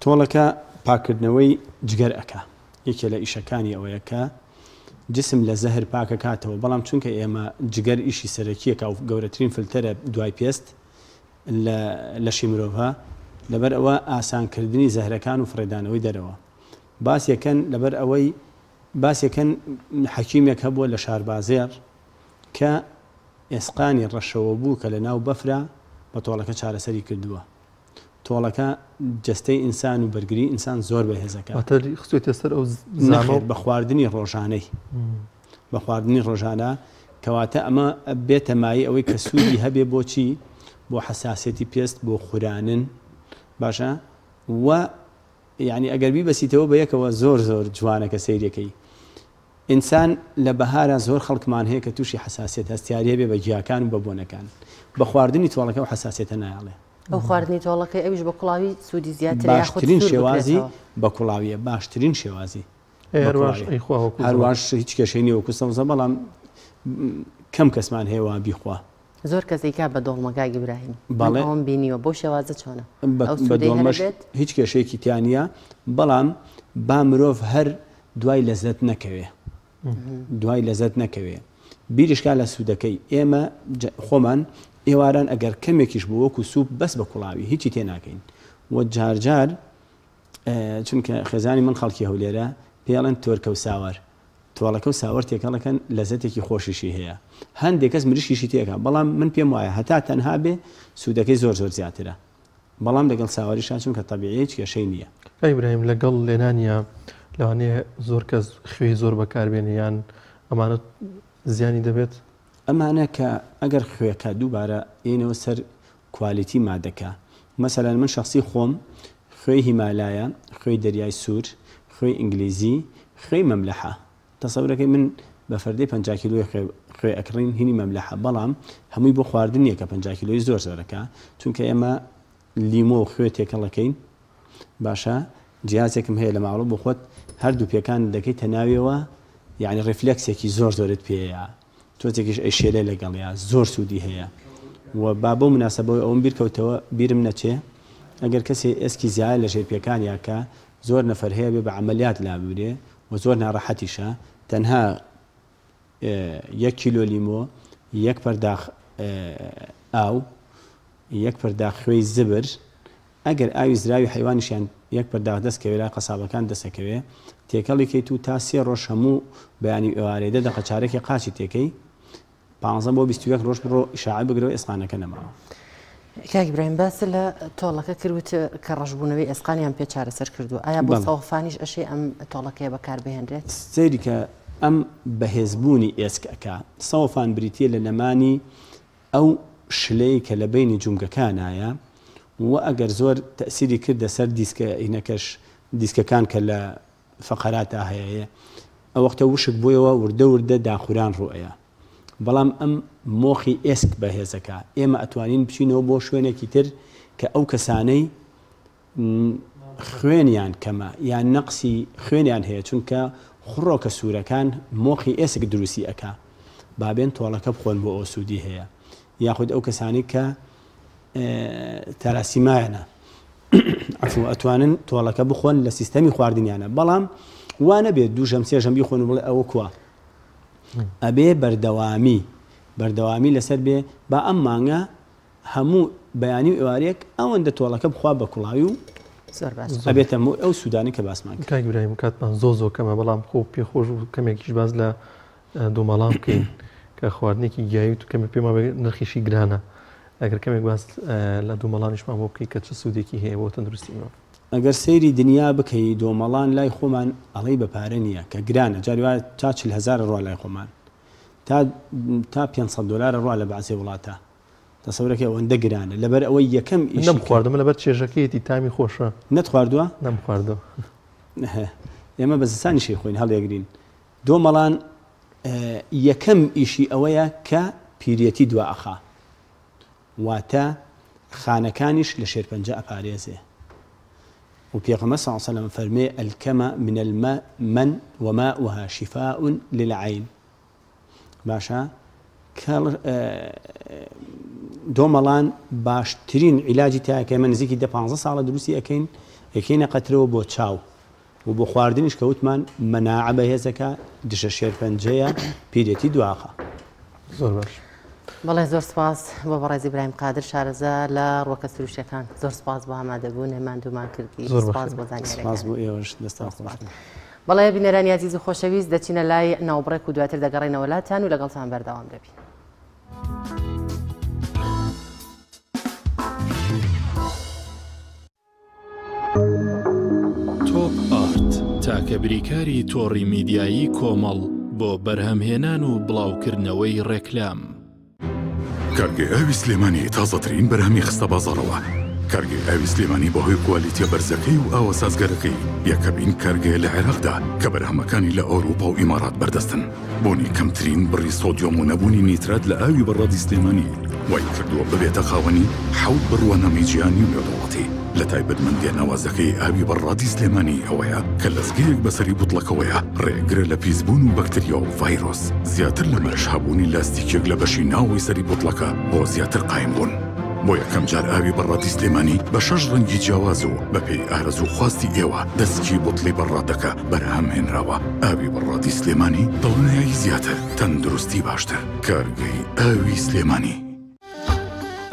تۆڵەکە پاکردنەوەی جگەر ئەکا یەکێ لە ئیشەکانی ئەوەیە کە جسم لە زەهر پاکە کاتەوە بەڵام چونکە ئێمە جگەر ئیشی سەرەکیەکە و گەورەترین فلتەرە دوای پێست لەشی مرۆڤە لەبەر ئەوە ئاسانکردنی زەهرەکان و فڕێدانەوەی دەرەوە باسیەکەن لەبەر ئەوەی باسیەکەن حەکیمێک هەبووە لە شاربازێر کە ئێسقانی ڕەشەوە بوو کە لە ناو بەفرا بە تۆڵەکە چارەسەری کردووە تۆڵەکە جەستەی ئینسان و بەرگری ئینسان زۆر بەهێزەکە خستێتە سەر ئەو بە خواردنی ڕۆژانەی بە خواردنی ڕۆژانە کەواتە ئەمە بێتە مای ئەوەی کە سوودی هەبێ بۆچی بۆ حساسێتی پێست بۆ خورانن باشە و یعنی ئەگەر بیبەسیتەوە بە یەکەوە زۆر زۆر جوانەکە سەیرەکەی ئینسان لە بەهارە زۆر خەڵکمان هەیە کە تووشی حساسێت هەستیاریە بێ بە گیاکان و بە بۆنەکان بە خواردنی تۆڵەکە و حساسێتە نایڵێ ئەو خواردنی تۆڵەکەی ئەویش بە کوڵاوی سوودی زیاتر باشترین شێوازی بە کوڵاویە باشترین شێوازی هەروەش هیچ کێشەی نیە وەکو سەوزە بەڵام کەم کەسمان هەیە بیخوا زۆر کەسێکا بە دۆڵمەگا گیبراهیم ئەوم بینیوە بۆ شێوازە چۆنە بە دۆڵمەش هیچ کێشەیەکی تیانە بەڵام با مرۆڤ هەر دوای لەزەت نەکەوێ دوای لەزەت نەکەوێ بیریشکا لە سوودەکەی ئێمە خۆمان ئێواران ئەگەر کەمێکیش بوو وەکو سوپ بەس بە کوڵاوی هیچی تێناکەین وە جارجار چونکە خێزانی من خەڵکی هەولێرە پێڵەن تۆرکە و ساوەر تۆڵەکە و ساوەر تێکەڵەکەن لەزەتێکی خۆشیشی هەیە هەندێک کەس مریشکیشی تێکە بەڵام من پێم وایە هەتا تەنها بێ سوودەکەی زۆر زۆر زیاترە بەڵام لەگەڵ ساوەریشان چونکە تەبیعی کێشەی نییە ئیبراهیم لەگەڵ لێنانیە لەوانەیە زۆر کەس خوێ زۆر بەکاربێنیان ئەمانە زیانی دەبێت ئەمانە کە ئەگەر خوێەکە دووبارە ئێنەوە سەر کوالیتی مادەکە مەسەلەن من شخصی خۆم خوێی هیمالایە خوێی دەریای سوور خوێی ئینگلیزی خوێی مەملەحە تەسەورەکەی من بە فەردەی 50 کیلۆی خوێ ئەکڕین هینی مەملەحە بەڵام هەمووی بۆ خواردنیە کە 50 کیلۆی زۆر زۆرەکە چونکە ئێمە لیمۆ و خوێ تێکەڵەکەین باشە جیازێکم هەیە لە ماڵۆ بۆ خۆت هەردوو پێکان دەکەیتە ناویەوە یعنی ڕفلێکسێکی زۆر زۆرت پێەیە تۆتێکیش ئەیشێلێ لەگەڵەیە زۆر سوودی هەیە و با بۆ مناسبەوەی ئەوم بیرکەوتەوە بیرم نەچێ ئەگەر کەسێ ئێسکی زیای لە ژێرپیەکانیا کە زۆر نەفەر هەیە بێ بە عملیات لا ببرێ و زۆر ناڕەحەتیشە تەنها 1 کیلۆ لیمۆ 1 پەرداخ ئاو 1 پەرداخ خوێی زبر ئەگەر ئاوی زراوی حیوانیشیان 1 پەرداخ دەستکەوێ لای قەسابەکان دەسەکەوێ تێکەڵێکیت و تا 3 ڕۆژ هەموو بەیانی ئێوارێدە دەقەچارێکی قاچی تێکەی 15 بۆ 21 ڕۆژ بڕۆ ئیشاعە بگرەوە ئێسقانەکە نەماوە کاک ئیبراهیم باس لە تۆڵەکە کردوت کە ڕەشبوونەوەی ئێسقانیان پێ چارەسەر کردو ئایا بۆ سەوفانیش ئەشێ ئەم تۆڵەکەیە بەکاربهێنرێت سەیری کە ئەم بەهێزبوونی ئێسکەکە سەوفان بریتیە لە نەمانی ئەو شلەی کە لە بینی جومگەکانایە و ئەگەر زۆر تەسیری کردە سەر دیسکە ئینەکەش دیسکەکان کە لە فەقەراتە هەیە ئەو وەختە وشک بوویەوە وردە وردە داخوران ڕۆیە بەڵام ئەم مۆخی ئێسک بەهێزەکە ئێمە ئەتوانین بچینەوە بۆ شوێنێکی تر کە ئەو کەسانەی خوێنیان کەمە یان نەقسی خوێنیان هەیە چونکە خڕۆکە سوورەکان مۆخی ئێسک دروستی ئەکا بابێن تۆڵەکە بخۆن بۆ ئۆسوودی هەیە یاخود ئەو کەسانی کە تەراسیمایەنە ئەتوانن تۆڵەکە بخۆن لە سیستەمی خواردنیانە بەڵام وانە بێت دووشەم سێژەم بیخۆن بڵێ ئەوە کووە ئەبێ بەردەوامی لەسەر بێ با ئەم مانگە هەموو بەیانی و ئێوارێک ئەوەندە تۆڵەکە بخوا بە کوڵاوی و ئەبێتە ئەو سوودانی کە باسمان کاک ئیبراهیم کاتمان زۆ کەمە بەڵام خۆ پێخۆش و کەمێکیش باز لە دوومەڵام بکەین کە خواردنێکی گیایی و کەمە پێما نرخیشی گرانە ئەگەر کەمێک باس لە دوومەڵانیشمان بۆ بکەی کە چه سوودێکی هەیە بۆ تەندروستی مرۆڤ. ئەگەر سەیری دنیا بکەی دۆمەڵان لای خۆمان ئەڵەی بە پارە نییە کە گرانە جاری وایە تا 40,000 ڕوا لای خۆمان تا 500 دلار ڕوا لە بەعزێ وڵاتە تەسەورەکە ئەوەندە گرانە لەبەر ئەوەی یەکەم ئیش نەمخواردم لەبەر چێژەکەیەتی تامی خۆشە نەتخواردووە نەمخواردەوە ئێمە بە زستانیشی خۆین هەڵێگرین دۆمەڵان یەکەم ئیشی ئەوەیە کە پیرەتی دوا ئەخا واتە خانەکانیش لە شێرپەنجە ئەپارێزێ و پێغەمبەر صلی الله علیه وسلم فەرمێ الکەمە من الماء وماؤها شفاء للعين باشە دۆمەڵان باشترین عیلاجی تایە کە ئێمە نزیکی 10-15 ساڵە دروستی ئەکەینە قەترەوە بۆ چاو و بۆ خواردنیش کەوتمان مەناعە بەهێزەکە دشە شێرپەنجەیە پیرەتی دواخە. زۆر باش. بەڵێ زۆر سپاس بۆ بەڕێزی برایم قادر شارەزا لە ڕوەکە سروشتەکان زۆر سپاس بۆ ئامادەبوون هێماندوومان کردی سپاس بۆ سپاس بۆ ئێوەش دەستان. بەڵێ بینەرانی عزیز و خۆشەویست دەچینە لای ناوبڕێک و دواتر دەگەڕێنەوە وڵاتان و لەگەڵتان بەردەوام دەبین. تۆپ ئارت تاکە بریکاری تۆڕی میدیایی کۆمەڵ بۆ بەرهەمهێنان و بڵاوکردنەوەی ڕێکلام. کارگەی ئاوی سلێمانی تازەترین بەرهەمی خستە بازاڕەوە. کارگەی ئاوی سلێمانی بەهۆی کوالیتیە بەرزەکەی و ئاوە سازگەرەکەی یەکەمین کارگەیە لە عێراقدا کە بەرهەمەکانی لە ئەوروپا و ئیمارات بەردەستن. بۆنی کەمترین بڕی سۆدیۆم و نەبوونی نیترات لە ئاوی بەڕادی سلێمانی وای کردووە ببێتە خاوەنی 7 بڕوانەمی جیهانی و نێودەوڵەتی. لە تایبەتمەندیە ناوازەکەی ئاوی بەڕادی سلێمانی ئەوەیە کە لەزگەیەک بەسەری بوتڵەکەوەیە ڕێگرە لە پیسبوون و بەکتریا و ڤایرۆس زیاتر لە مەرش هەبوونی لاستیکێک لە بەشی ناوەی سەری بوتڵەکە بۆ زیاتر قایم بوون. بۆ یەکەم جار ئاوی بەڕادی سلێمانی بە 6 ڕەنگی جیاواز و بەپێی ئارەزوو خواستی ئێوە دەستکی بوتڵی بەڕادەکە بەرهەم هێنراوە. ئاوی بەڕادی سلێمانی دڵنیایی زیاتر تەندروستی باشتر. کارگەی ئاوی سلێمانی.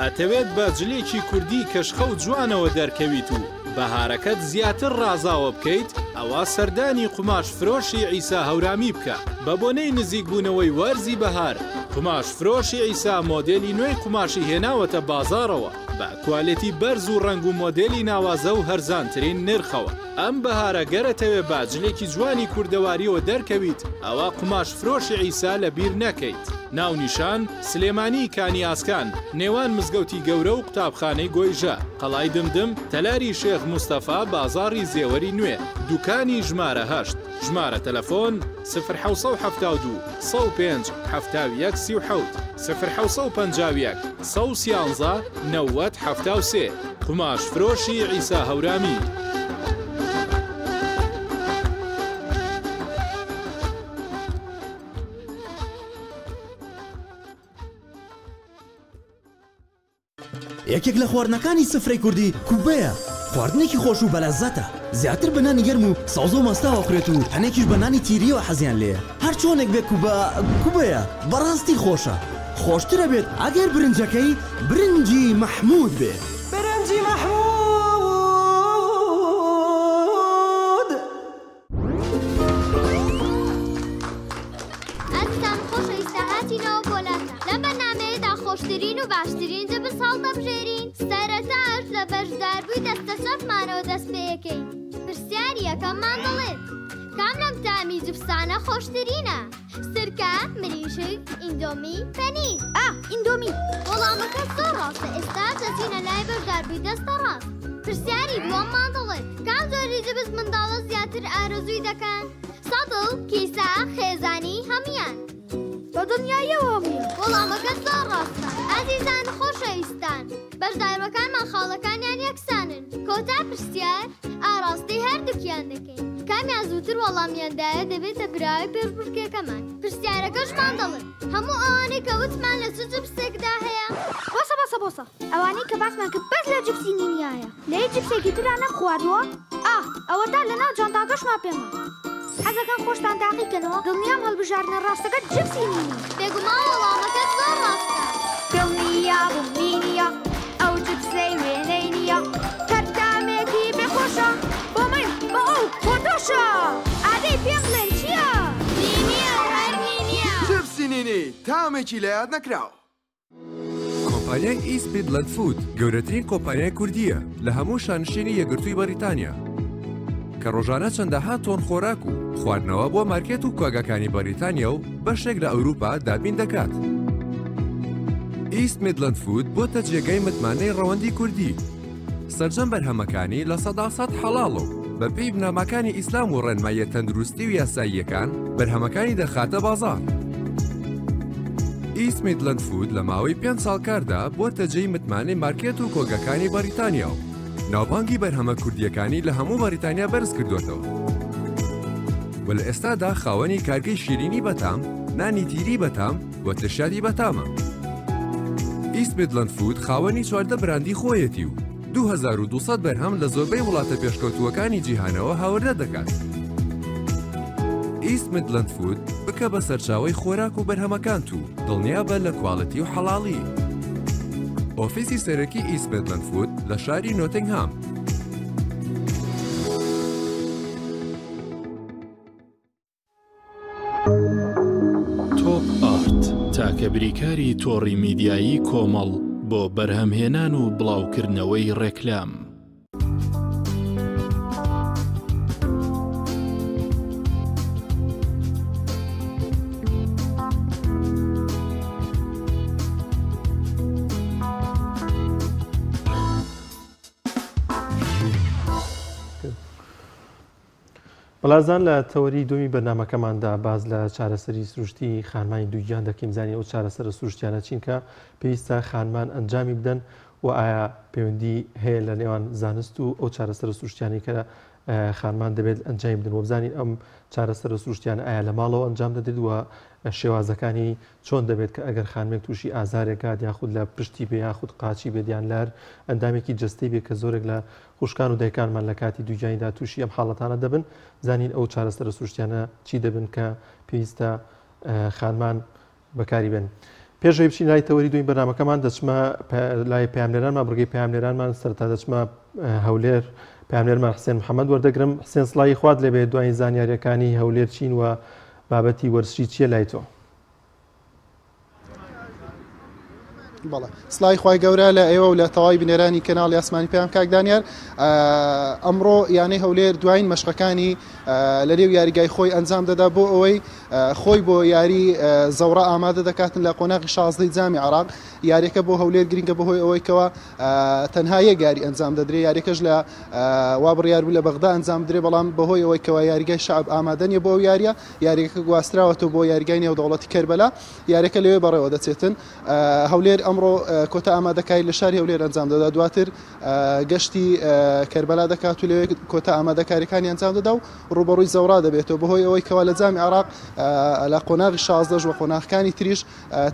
ئەتەوێت باجلێکی کوردی کەشخە و جوانەوە دەرکەویت و بەهارەکەت زیاتر ڕازاوە بکەیت ئەوە سەردانی قوماش فرۆشی عیسا هەورامی بکە بە بۆنەی نزیک بوونەوەی وەرزی بەهار. قوماش فرۆشی عیسا مۆدێلی نوێی قوماشی هێناوەتە بازاڕەوە بە کوالێتی بەرز و ڕنگ و مۆدێلی ناوازە و هەرزانترین نرخەوە. ئەم بەهارە گەرەتەوێ باجلێکی جوانی کوردەواریەوە دەرکەویت ئەوە قوماش فرۆشی عیسا لە بیر نەکەیت. ناونیشان سلێمانی کانی ئاسکان نێوان مزگەوتی گەورە و قوتابخانەی گۆیژە قەڵای دمدم تەلاری شێخ موستەفا بازاڕی زێوەری نوێ دوکانی ژمارە 8 ژمارە تەلەفۆن 0772 105 71 37 0751 111 90 73 قوماش فرۆشی عیسا هەورامی. یەکێک لە خواردنەکانی سفرەی کوردی کوبەیە. خواردنێکی خۆش و بەلەزەتە. زیاتر بە نانی گەرم و ساوز و مەستاوە خوێت و هەنێکیش بە نانی تیریەوە حەزیان لێیە. هەر چۆنێک بێ کوبەیە بەڕاستی خۆشە. خۆشترە بێت ئەگەر برنجەکەی برنجی مەحموود بێ. برنجی مەحموود. ئەستان خۆشەویستە هاتینەوە بۆلاتە. لەم بەرنامەیەدا خۆشترین و باشترین جبس هەڵدەبژێرین. سەرەتاش لە بەشداربووی دەستە شەفمانەوە دەست پێیەکەین. پرسیاری یەکەممان دەڵێت کام لەم تامی جبسانە خۆشترینە؟ سرکە، مریشک، ئیندۆمی، پەنیر. ئیندۆمی. وەڵامەکە زۆر ڕاستە. ئێستا دەچینە لای بەشداربووی دەستە ڕاست. پرسیاری دووەممان دەڵێت کام جۆری جبس منداڵە زیاتر ئارەزووی دەکەن؟ سەدڵ، کیسە، خێزانی هەمویان. بە دنیایەوە هەمویان. وەڵامەکە زۆر ڕاستە. ئازیزان خۆشەویستان بەشداربەکانمان خاڵەکانیان یەکسانن. کۆتا پرسیار ئاراستی هەردووکیان دەکەین. کامیان زووتر وەڵامیاندایە دەبێتە براوی پێشبڕکێکەمان. پرسیارەکەشمان دەڵێت هەموو ئەوانەی کە وتمان لە چ جبسێکدا هەیە؟ بۆسە ئەوانەی کە باسمان کرد بەس لە جبسی نینیایە. لە هیچ جبسێکی ترا نەخواردووە؟ ئەوە تا لەناو جانتاکەشمان پێما. حەزەکان خۆشتان تاقیکەنەوە دڵنیام هەڵبژاردنە ڕاستەکە جبسی نینی. بێگومان وەڵامەکە زۆر ڕاستە. دڵنیا بوومینیە ئەو جبسەی وێنەی نییە. کەرتامێکی بێخۆشە بۆ من بە ئەو خۆتۆشە. ئادەی پێم بڵێن چییە؟ نینیە هەر نینیە. جبسی نینی تامێکی لە یاد نەکراوە. کۆمپانیای ئیست میدلند فود گەورەترین کۆمپانیای کوردیە لە هەموو شانشینی یەکگرتووی بەریتانیا کە ڕۆژانە چەندەها تۆن خۆراک و خواردنەوە بۆ مارکێت و کۆگەکانی بەریتانیا و بەشێک لە ئەوروپا دابین دەکات. ئیست میدلند فود بۆتە جێگەی متمانەی ڕەوەندی کوردی سەرجەم بەرهەمەکانی لە 100% حەڵاڵ و بەپێی بنامەکانی ئیسلام و ڕێنماییە تەندروستی و یاساییەکان بەرهەمەکانی دەخاتە بازاڕ. ئیست میدلند فود لە ماوەی 5 ساڵ کاردا بۆتە جێی متمانەی مارکێت و کۆگەکانی بەریتانیا و ناوبانگی بەرهەمە کوردیەکانی لە هەموو بەریتانیا بەرز کردوێتەوە. و لە ئێستادا خاوەنی کارگەی شیرینی بەتام، نانی تیری بەتام و ترشادی بەتامە. ئیست میدلند فود خاوەنی 14 براندی خۆیەتی و 2200 بەرهەم لە زۆربەی وڵاتە پێشکەوتووەکانی جیهانەوە هاوردە دەکات. ئیست میدلند فود بکە بە سەرچاوەی خۆراک و بەرهەمەکانت و دڵنیابە لە کواڵەتی و حەڵاڵی. ئۆفیسی سەرەکی ئیست میدلند فود لە شاری نۆتینگهام. تۆپ ئارت تاکە بریکاری تۆڕی میدیایی کۆمەڵ بۆ بەرهەمهێنان و بڵاوکردنەوەی ڕێکلام. بەڵازان لە تەوەری دومی بەرنامەکەماندا باز لە چارەسەری سروشتی خانمانی دووگیان دەکەین زانی ئەو چارەسەرە سروشتیانە چینکە پێویستە خانمان ئەنجامی بدەن و ئایا پەیوەندی هەیە لە نێوان زانست و ئەو چارەسەرە سروشتیانی کە خانمان دەبێت ئەنجامی بدەن و بزانین ئەم چارەسەرە سروشتیانە ئایا لە ماڵەوە ئەنجام دەدێت و شێوازەکانی چۆن دەبێت کە ئەگەر خانمێک تووشی ئازارێکات یاخود لە پشتی بێ یاخود قاچی بێت یان لار ئەندامێکی جستەی بێت کە زۆرێک لە خوشکان و دایکانمان لە کاتی دووگیانیدا تووشی ئەم حاڵەتانە دەبن زانین ئەو چارەسەرە سروشتیانە چی دەبن کە پێویستە خانمان بەکاری بن. پێشەوەی بچین لای تەوەری دوین بەرنامەکەمان دەچمە لای پەیامنێرانمان بڕگەی پەیامنێرانمان سەرتا دەچمە هەولێر پەیامنێرمان حسێن محەممەد وەردەگرم. حسێن سڵای خوارد لێبێت دوای زانیاریەکانی هەولێر چین و بابەتی وەرزشی چییە لای تۆ؟ بەڵێ سڵای خوای گەورە لە ئێوە و لە تەواوی بنێرانی کەناڵی ئاسمانی پێیان کاک دانیار. ئەمڕۆ یانەی هەولێر دوایین مەشقەکانی لە نێو یاریگای خۆی ئەنجام دەدا بۆ ئەوەی خۆی بۆ یاری زەوڕە ئامادە دەکاتن لە قۆناغی 16 جامی عراق. یاریەکە بۆ هەولێر گرینگە بەهۆی ئەوەی کەوە تەنها یەک یاری ئەنجام دەدرێ یاریەکەش لە وابڕیار بوو لە بەغدا ئەنجام درێ بەڵام بەهۆی ئەوەی کەوە یاریگای شعب ئامادە نیە بۆ ئەو یاریە یاریەکە گواستراوەتەوە بۆ یاریگای نێودەوڵەتی کەربەلا یاریەکە لەوێ بەڕێوە دەچێتن. هەولێر ئەمڕۆ کۆتا ئامادەکاری لە شاری هەولێر ئەنجام دەدا دواتر گەشتی کەربەلا دەکات و لەوێ کۆتا ئامادەکاریەکانی ئەنجام دەدا و ڕوبەڕووی زەوڕا دەبێتەوە بەهۆی ئەوەی کەوا لە جامی عراق لە قۆناغی 16 و قۆناغەکانی تریش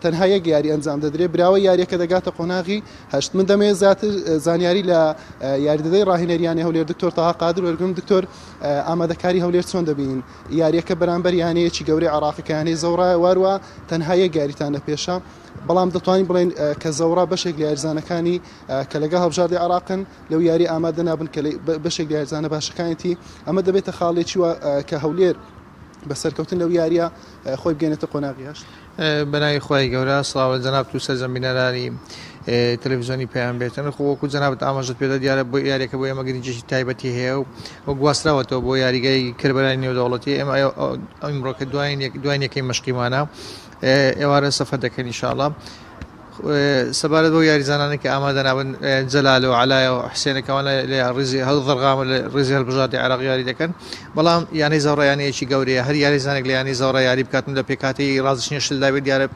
تەنها یەک یاری ئەنجام دەدرێ براوە یاریەکە دەگاتە قۆناغی 8 من دەمێ زیاتر زانیاری لە یاریدەدەی ڕاهێنەریانی هەولێر دکتۆر تاها قادر وەرگرم دکتۆر ئامادەکاری هەولێر چۆن دەبین یاریەکە بەرامبەر یانەیەکی گەورەی عراقیەکانی زەوڕا واروە تەنها یەک یاریتانە پێشە بەڵام دەتوانین بڵێن کە زەوڕا بەشێک لە یاریزانەکانی کە لەگەڵ هەڵبژاردی عراقن لەو یاری ئامادە نابن کە بەشێک لە یاریزانە باشەکانیەتی ئەمە دەبێتە خاڵێکی وە کە هەولێر بەسەرکەوتن لەو یاریە خۆی بگەێنێتە قۆناغی هەشت. بەناوی خوای گەورە سڵاوە جەناب تو سەرزەمینەرانی تەلەڤیزیۆنی پێیان بێتن خۆوەکو جەنابەت ئاماژت پێدا دیارە بۆ یاریەکە بۆ ئێمە گرنجێکی تایبەتی هەیە و گواستراوەتەوە بۆ یاریگای کەربەلای نێودەوڵەتی ئێمە ئەمڕۆکە دوایین یەکەی مەشقیمانە ئێوارە سەفەر دەکەن ئینشاءڵڵا سەبارەت بۆ یاریزانانی کە ئامادە نابن جەلال و علایە و حسێنەکەوان لە ڕیزی هەڵدەرغام لە ڕیزی هەڵبژاردی عراق یاری دەکەن بەڵام یانەی زەوڕە یانەیەکی گەورەیە هەر یاریزانێک لە یانی زەوڕە یاری بکاتن لە پێکاتی ڕازشنی شلداوێت دیارە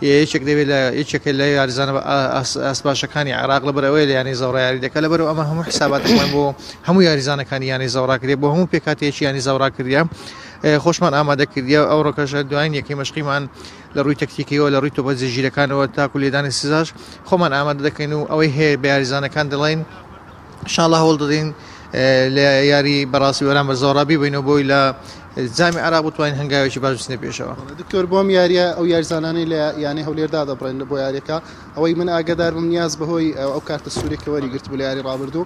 یەکێک دەبێت لە یەکێکە لە یاریزانە ئەسباشەکانی عراق لەبەرەوەی لە یانی زەوڕە یاری دەکە لەبەرەوە ئەمە هەموو حساباتەکەمان بۆ هەموو یاریزانەکانی یانی زەوڕا کردێ بۆ هەموو پێکاتێکی یانی زەوڕا کردیە خۆشمان ئامادە کردیە ئەو ڕۆکەشە دوایین یەکەی مەشقیمان لە ڕووی تەکتیکیەوە لە ڕووی تۆپە جێگیرەکانەوە تاکو لێدانی سزاش خۆمان ئامادە دەکەین و ئەوەی هەیە بە یاریزانەکان دەڵێن ئینشاءڵڵا هەوڵ دەدەین لە یاری بەڕاستی وەران بە زۆڕا بیبینەوە بۆی لە جامی عراق بتوانین هەنگاوێکی باش بچنە پێشەوە. دکتۆر بۆم یاریە ئەو یاریزانانی لە یانی هەولێردا دەبڕێن بۆ یاریەکە ئەوەی من ئاگادار بم نیاز بەهۆی ئەو کارتە سوورێکە وەریگرت بوو لە یاری ڕابردوو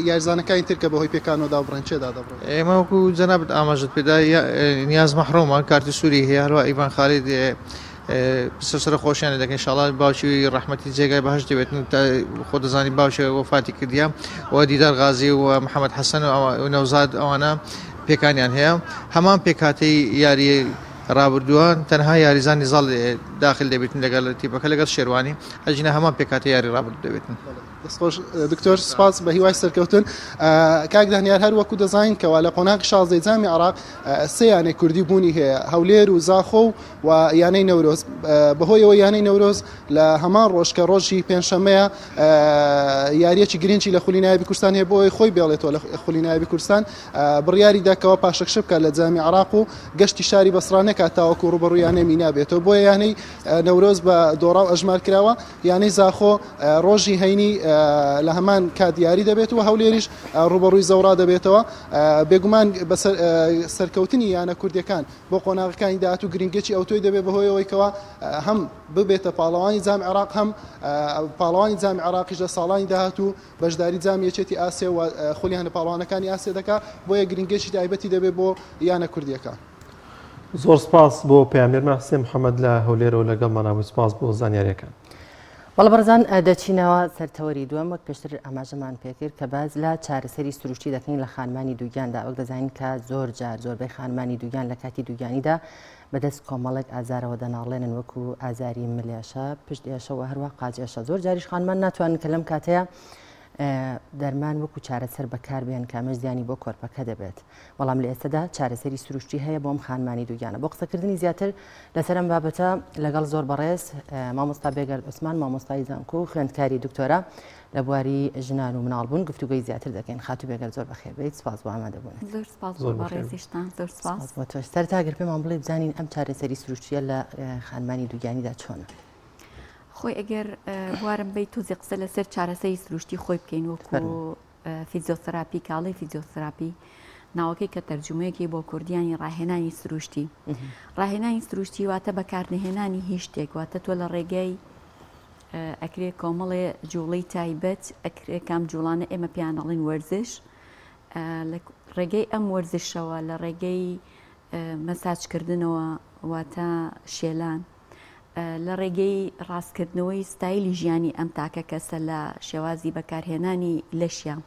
یاریزانەکانی ترکە بەهۆی پێکانەوەدا بڕێن چێدا دەبڕێن ئێمە وەکو جەنابەت ئاماژت پێدا نیاز مەحڕۆمە کارتی سووری هەیە هەروە ئیڤان خالید سەر خۆشیانە دەکەن ئینشاڵڵا باوکی ڕەحمەتی جێگای بەهەشت دەبێتن خۆ دەزانی باوکی وەفاتی کردیە و دیدار غازی و محەممەد حەسەن و نەوزاد ئەوانە پێکانیان هەیە هەمان پێکاتەی یاری ڕابردووە تەنها یاریزانی زاڵ داخل دەبێتن لەگەڵ تیپەکە لەگەڵ شێوانی هەجینە هەمان پێکاتی یاری ڕابرد دەبێتن. دەستخۆش دکتۆر سپاس بە هیوای سەرکەوتن کاک دانیار هەر وەکو دەزانین کەوا لە قۆناغی 16 جامی عێراق سێ یانەی کوردی بوونی هەیە هەولێر و زاخۆ و یانەی نەورۆز بەهۆیەوە یانەی نەورۆز لە هەمان ڕۆژ کە ڕۆژی پێنجشەمەیە یاریەکی گرنگی لە خولی کوردستان هەیە بۆی خۆی بێڵێتەوە لە خولی کوردستان بڕیاری داکەوە پاشەکشە بکات لە جامی عێراق و گەشتی شاری بەسرا نەکات تاوەکو ڕوبەڕووی یانەی مینا بێتەوە بۆیە یانەی نەورۆز بە دۆڕاو ئەژمار کراوە یانەی زاخۆ ڕۆژی هەینی لە هەمان کات دیاری دەبێت و هەولێریش ڕوبەڕووی زەورا دەبێتەوە بێگومان بە سەرکەوتنی یانە کوردیەکان بۆ قۆناغەکانی داهات و گرنگێکی ئەوتۆی دەبێت بەهۆیەوەی کەوە هەم ببێتە پاڵەوانی جامی عێراق هەم پاڵەوانی جامی عێراقیش لە ساڵانی داهات و بەشداری جامی یەکێتی ئاسیا و خولیان لە پاڵەوانەکانی ئاسیا دەکات بۆیە گرنگێکی تایبەتی دەبێت بۆ یانە کوردیەکان. زۆر سپاس بۆ پێامێرمە حسێن محەممەد لە هەولێرەوە لەگەڵماناوی سپاس بۆ زانیاریەکان. بەڵە بەرزان دەچینەوە سەرتەوەری دووەم وەک پێشتر ئاماژەمان پێکرد کە باز لە چارەسەری سروشتی دەکەین لە خانمانی دووگیاندا وەک دەزانین کە زۆربەی خانمانی دووگیان لە کاتی دووگیانیدا بەدەست کۆمەڵێک ئازارەوە دەناڵێنن وەکو ئازاری ملێشە پشت ئێشەوە هەروە قاجێشە زۆر جاریش خانمان ناتوانن کە لەم کاتەیە دەرمان وەکو چارەسەر بەکاربێن کامەش زیانی بۆ کۆرپەکە دەبێت بەڵام لە ئێستادا چارەسەری سروشتی هەیە بۆم خانمانی دووگیانە بۆ قسەکردنی زیاتر لەسەر ئەم بابەتە لەگەڵ زۆر بەڕێز مامۆستا بێگەر عوسمان مامۆستای زانکۆ و خوێندکاری دکتۆرە لە بواری ژنان و مناڵبوون گفتوگوی زیاتر دەکەین خاتو بێگەر زۆر بەخێر بێت سپاس بۆ ئامادەبوون. زۆر سپاس بۆ بەڕێزیشتان زۆر سپاس بۆ تۆش سەرتاگەر پێمان بڵێ بزانین ئەم چارەسەری سروشتیە لە خانمانی دووگیانیدا چۆنە. خۆی ئەگەر بوارم بیت تۆزی قسە لەسەر چارەسەری سروشتی خۆی بکەین وەکو فیزیۆتراپی کاڵی فیزیۆتراپی ناوەکەی کە تەرجمەیەکی بۆ کوردیانی ڕاهێنانی سروشتی ڕاهێنانی سروشتی واتە بەکارنهێنانی هیچ شتێک واتە تۆ لە ڕێگەی ئەکرێ کۆمەڵێ جوڵەی تایبەت ئەکرێ کام جوڵانە ئێمە پیانەڵین وەرزش لە ڕێگەی ئەم وەرزشەوە لە ڕێگەی مەساجکردنەوە واتە شێلان لە ڕێگەی ڕاستکردنەوەی ستایلی ژیانی ئەم تاکە کەسە لە شێوازی بەکارهێنانی لەشیان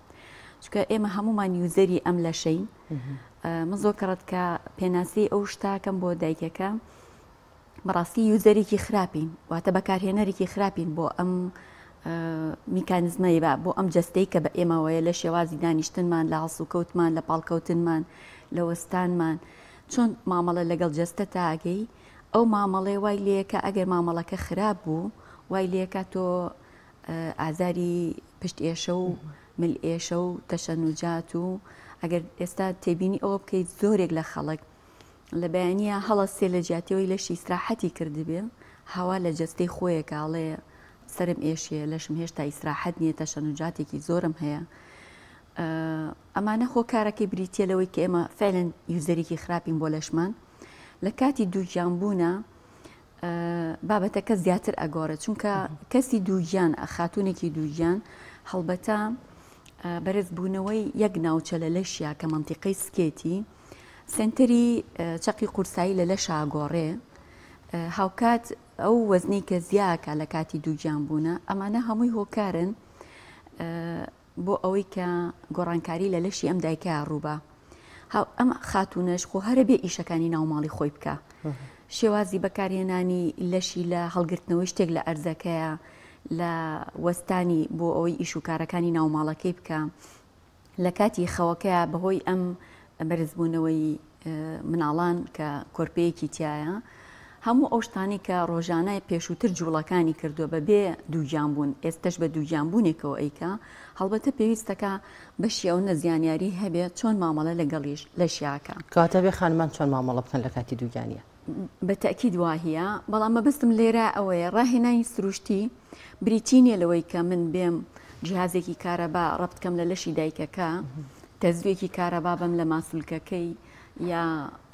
چکە ئێمە هەمومان یوزەری ئەم لەشەین من زۆر کەڕەت کە پێناسی ئەو شتاکەم بۆ دایکەکە بەڕاستی یوزەرێکی خراپین واتە بەکارهێنەرێکی خراپین بۆ ئەم میکانزمەی بۆ ئەم جەستەی کە بە ئێمەوەیە لە شێوازی دانیشتنمان لە هەڵسوکەوتمان لە پاڵکەوتنمان لە وەستانمان چۆن مامەڵە لەگەڵ جەستە تاگەی ئەو مامەڵێ وای لەکە ئەگەر مامەڵەکە خراپ بوو وای لەکە تۆ ئازاری پشت ئێشە و مل ئێشە و تەشەنوجات و ئەگەر ئێستا تێبینی ئەوە بکەیت زۆرێک لە خەڵک لە بەیانە هەڵە سێ لە جیاتەوەی لەشی ئیسراحەتی کردبێ هەوا لە جەستەی خۆیەکاڵێ سرم ئێشێ لەشم هێشتا ئیسراحەت نییە تەشەنوجاتێکی زۆرم هەیە ئەمانە هۆکارەکەی بریتە لەوەی کە ئێمە فعلەن یوزەرێکی خراپین بۆ لەشمان لە کاتی دووگیانبوونە بابەتەکە زیاتر ئەگۆڕێت چونکە کەسی دووگیان خاتونێکی دووگیان هەڵبەتە بەرز بوونەوەی یەک ناوچە لە لەشیا کە منتیقەی سکێتی سنتەری چەقی قورسایی لە لەش ئاگۆڕێ هاوکات ئەو وەزنی کە زیاکە لە کاتی دووگیانبوونە ئەمانە هەمووی هۆکارن بۆ ئەوەی کە گۆڕانکاری لە لەشی ئەم دایکە ڕووبە ئەم خاتونەش خۆ هەرە بێ ئیشەکانی ناوماڵی خۆی بکە شێوازی بەکارهێنانی لەشی لە هەڵگرتنەوەی شتێک لە ئەرزەکەیە لە وەستانی بۆ ئەوەی ئیش و کارەکانی ناوماڵەکەی بکە لە کاتی خەوەکەیە بەهۆی ئەم بەرزبوونەوەی مناڵان کە کۆرپەیەکی تایە هەموو ئەو شتانی کە ڕۆژانە پێشووتر جوڵەکانی کردووە بەبێ دووگیانبوون ئێستش بە دووگیانبوونێکەوە ئەیکە هەڵبەتە پێویستەکە بەشی ئەو نەزیانیاری هەبێت چۆن مامەڵە لەگەڵیش لەشیاکە کاتە بێ خانمان چۆن مامەڵە بکەن لە کاتی دووگیانیە بە تەکید واهەیە بەڵام مەبەستم لێرە ئەوەیە ڕاهێنانی سروشتی بریتینیە لەوەی کە من بێم جیهازێکی کارەبا ڕەبتکەم لە لەشی دایکەکە تەزوێکی کارەبا بەم لە ماسولکەکەی یا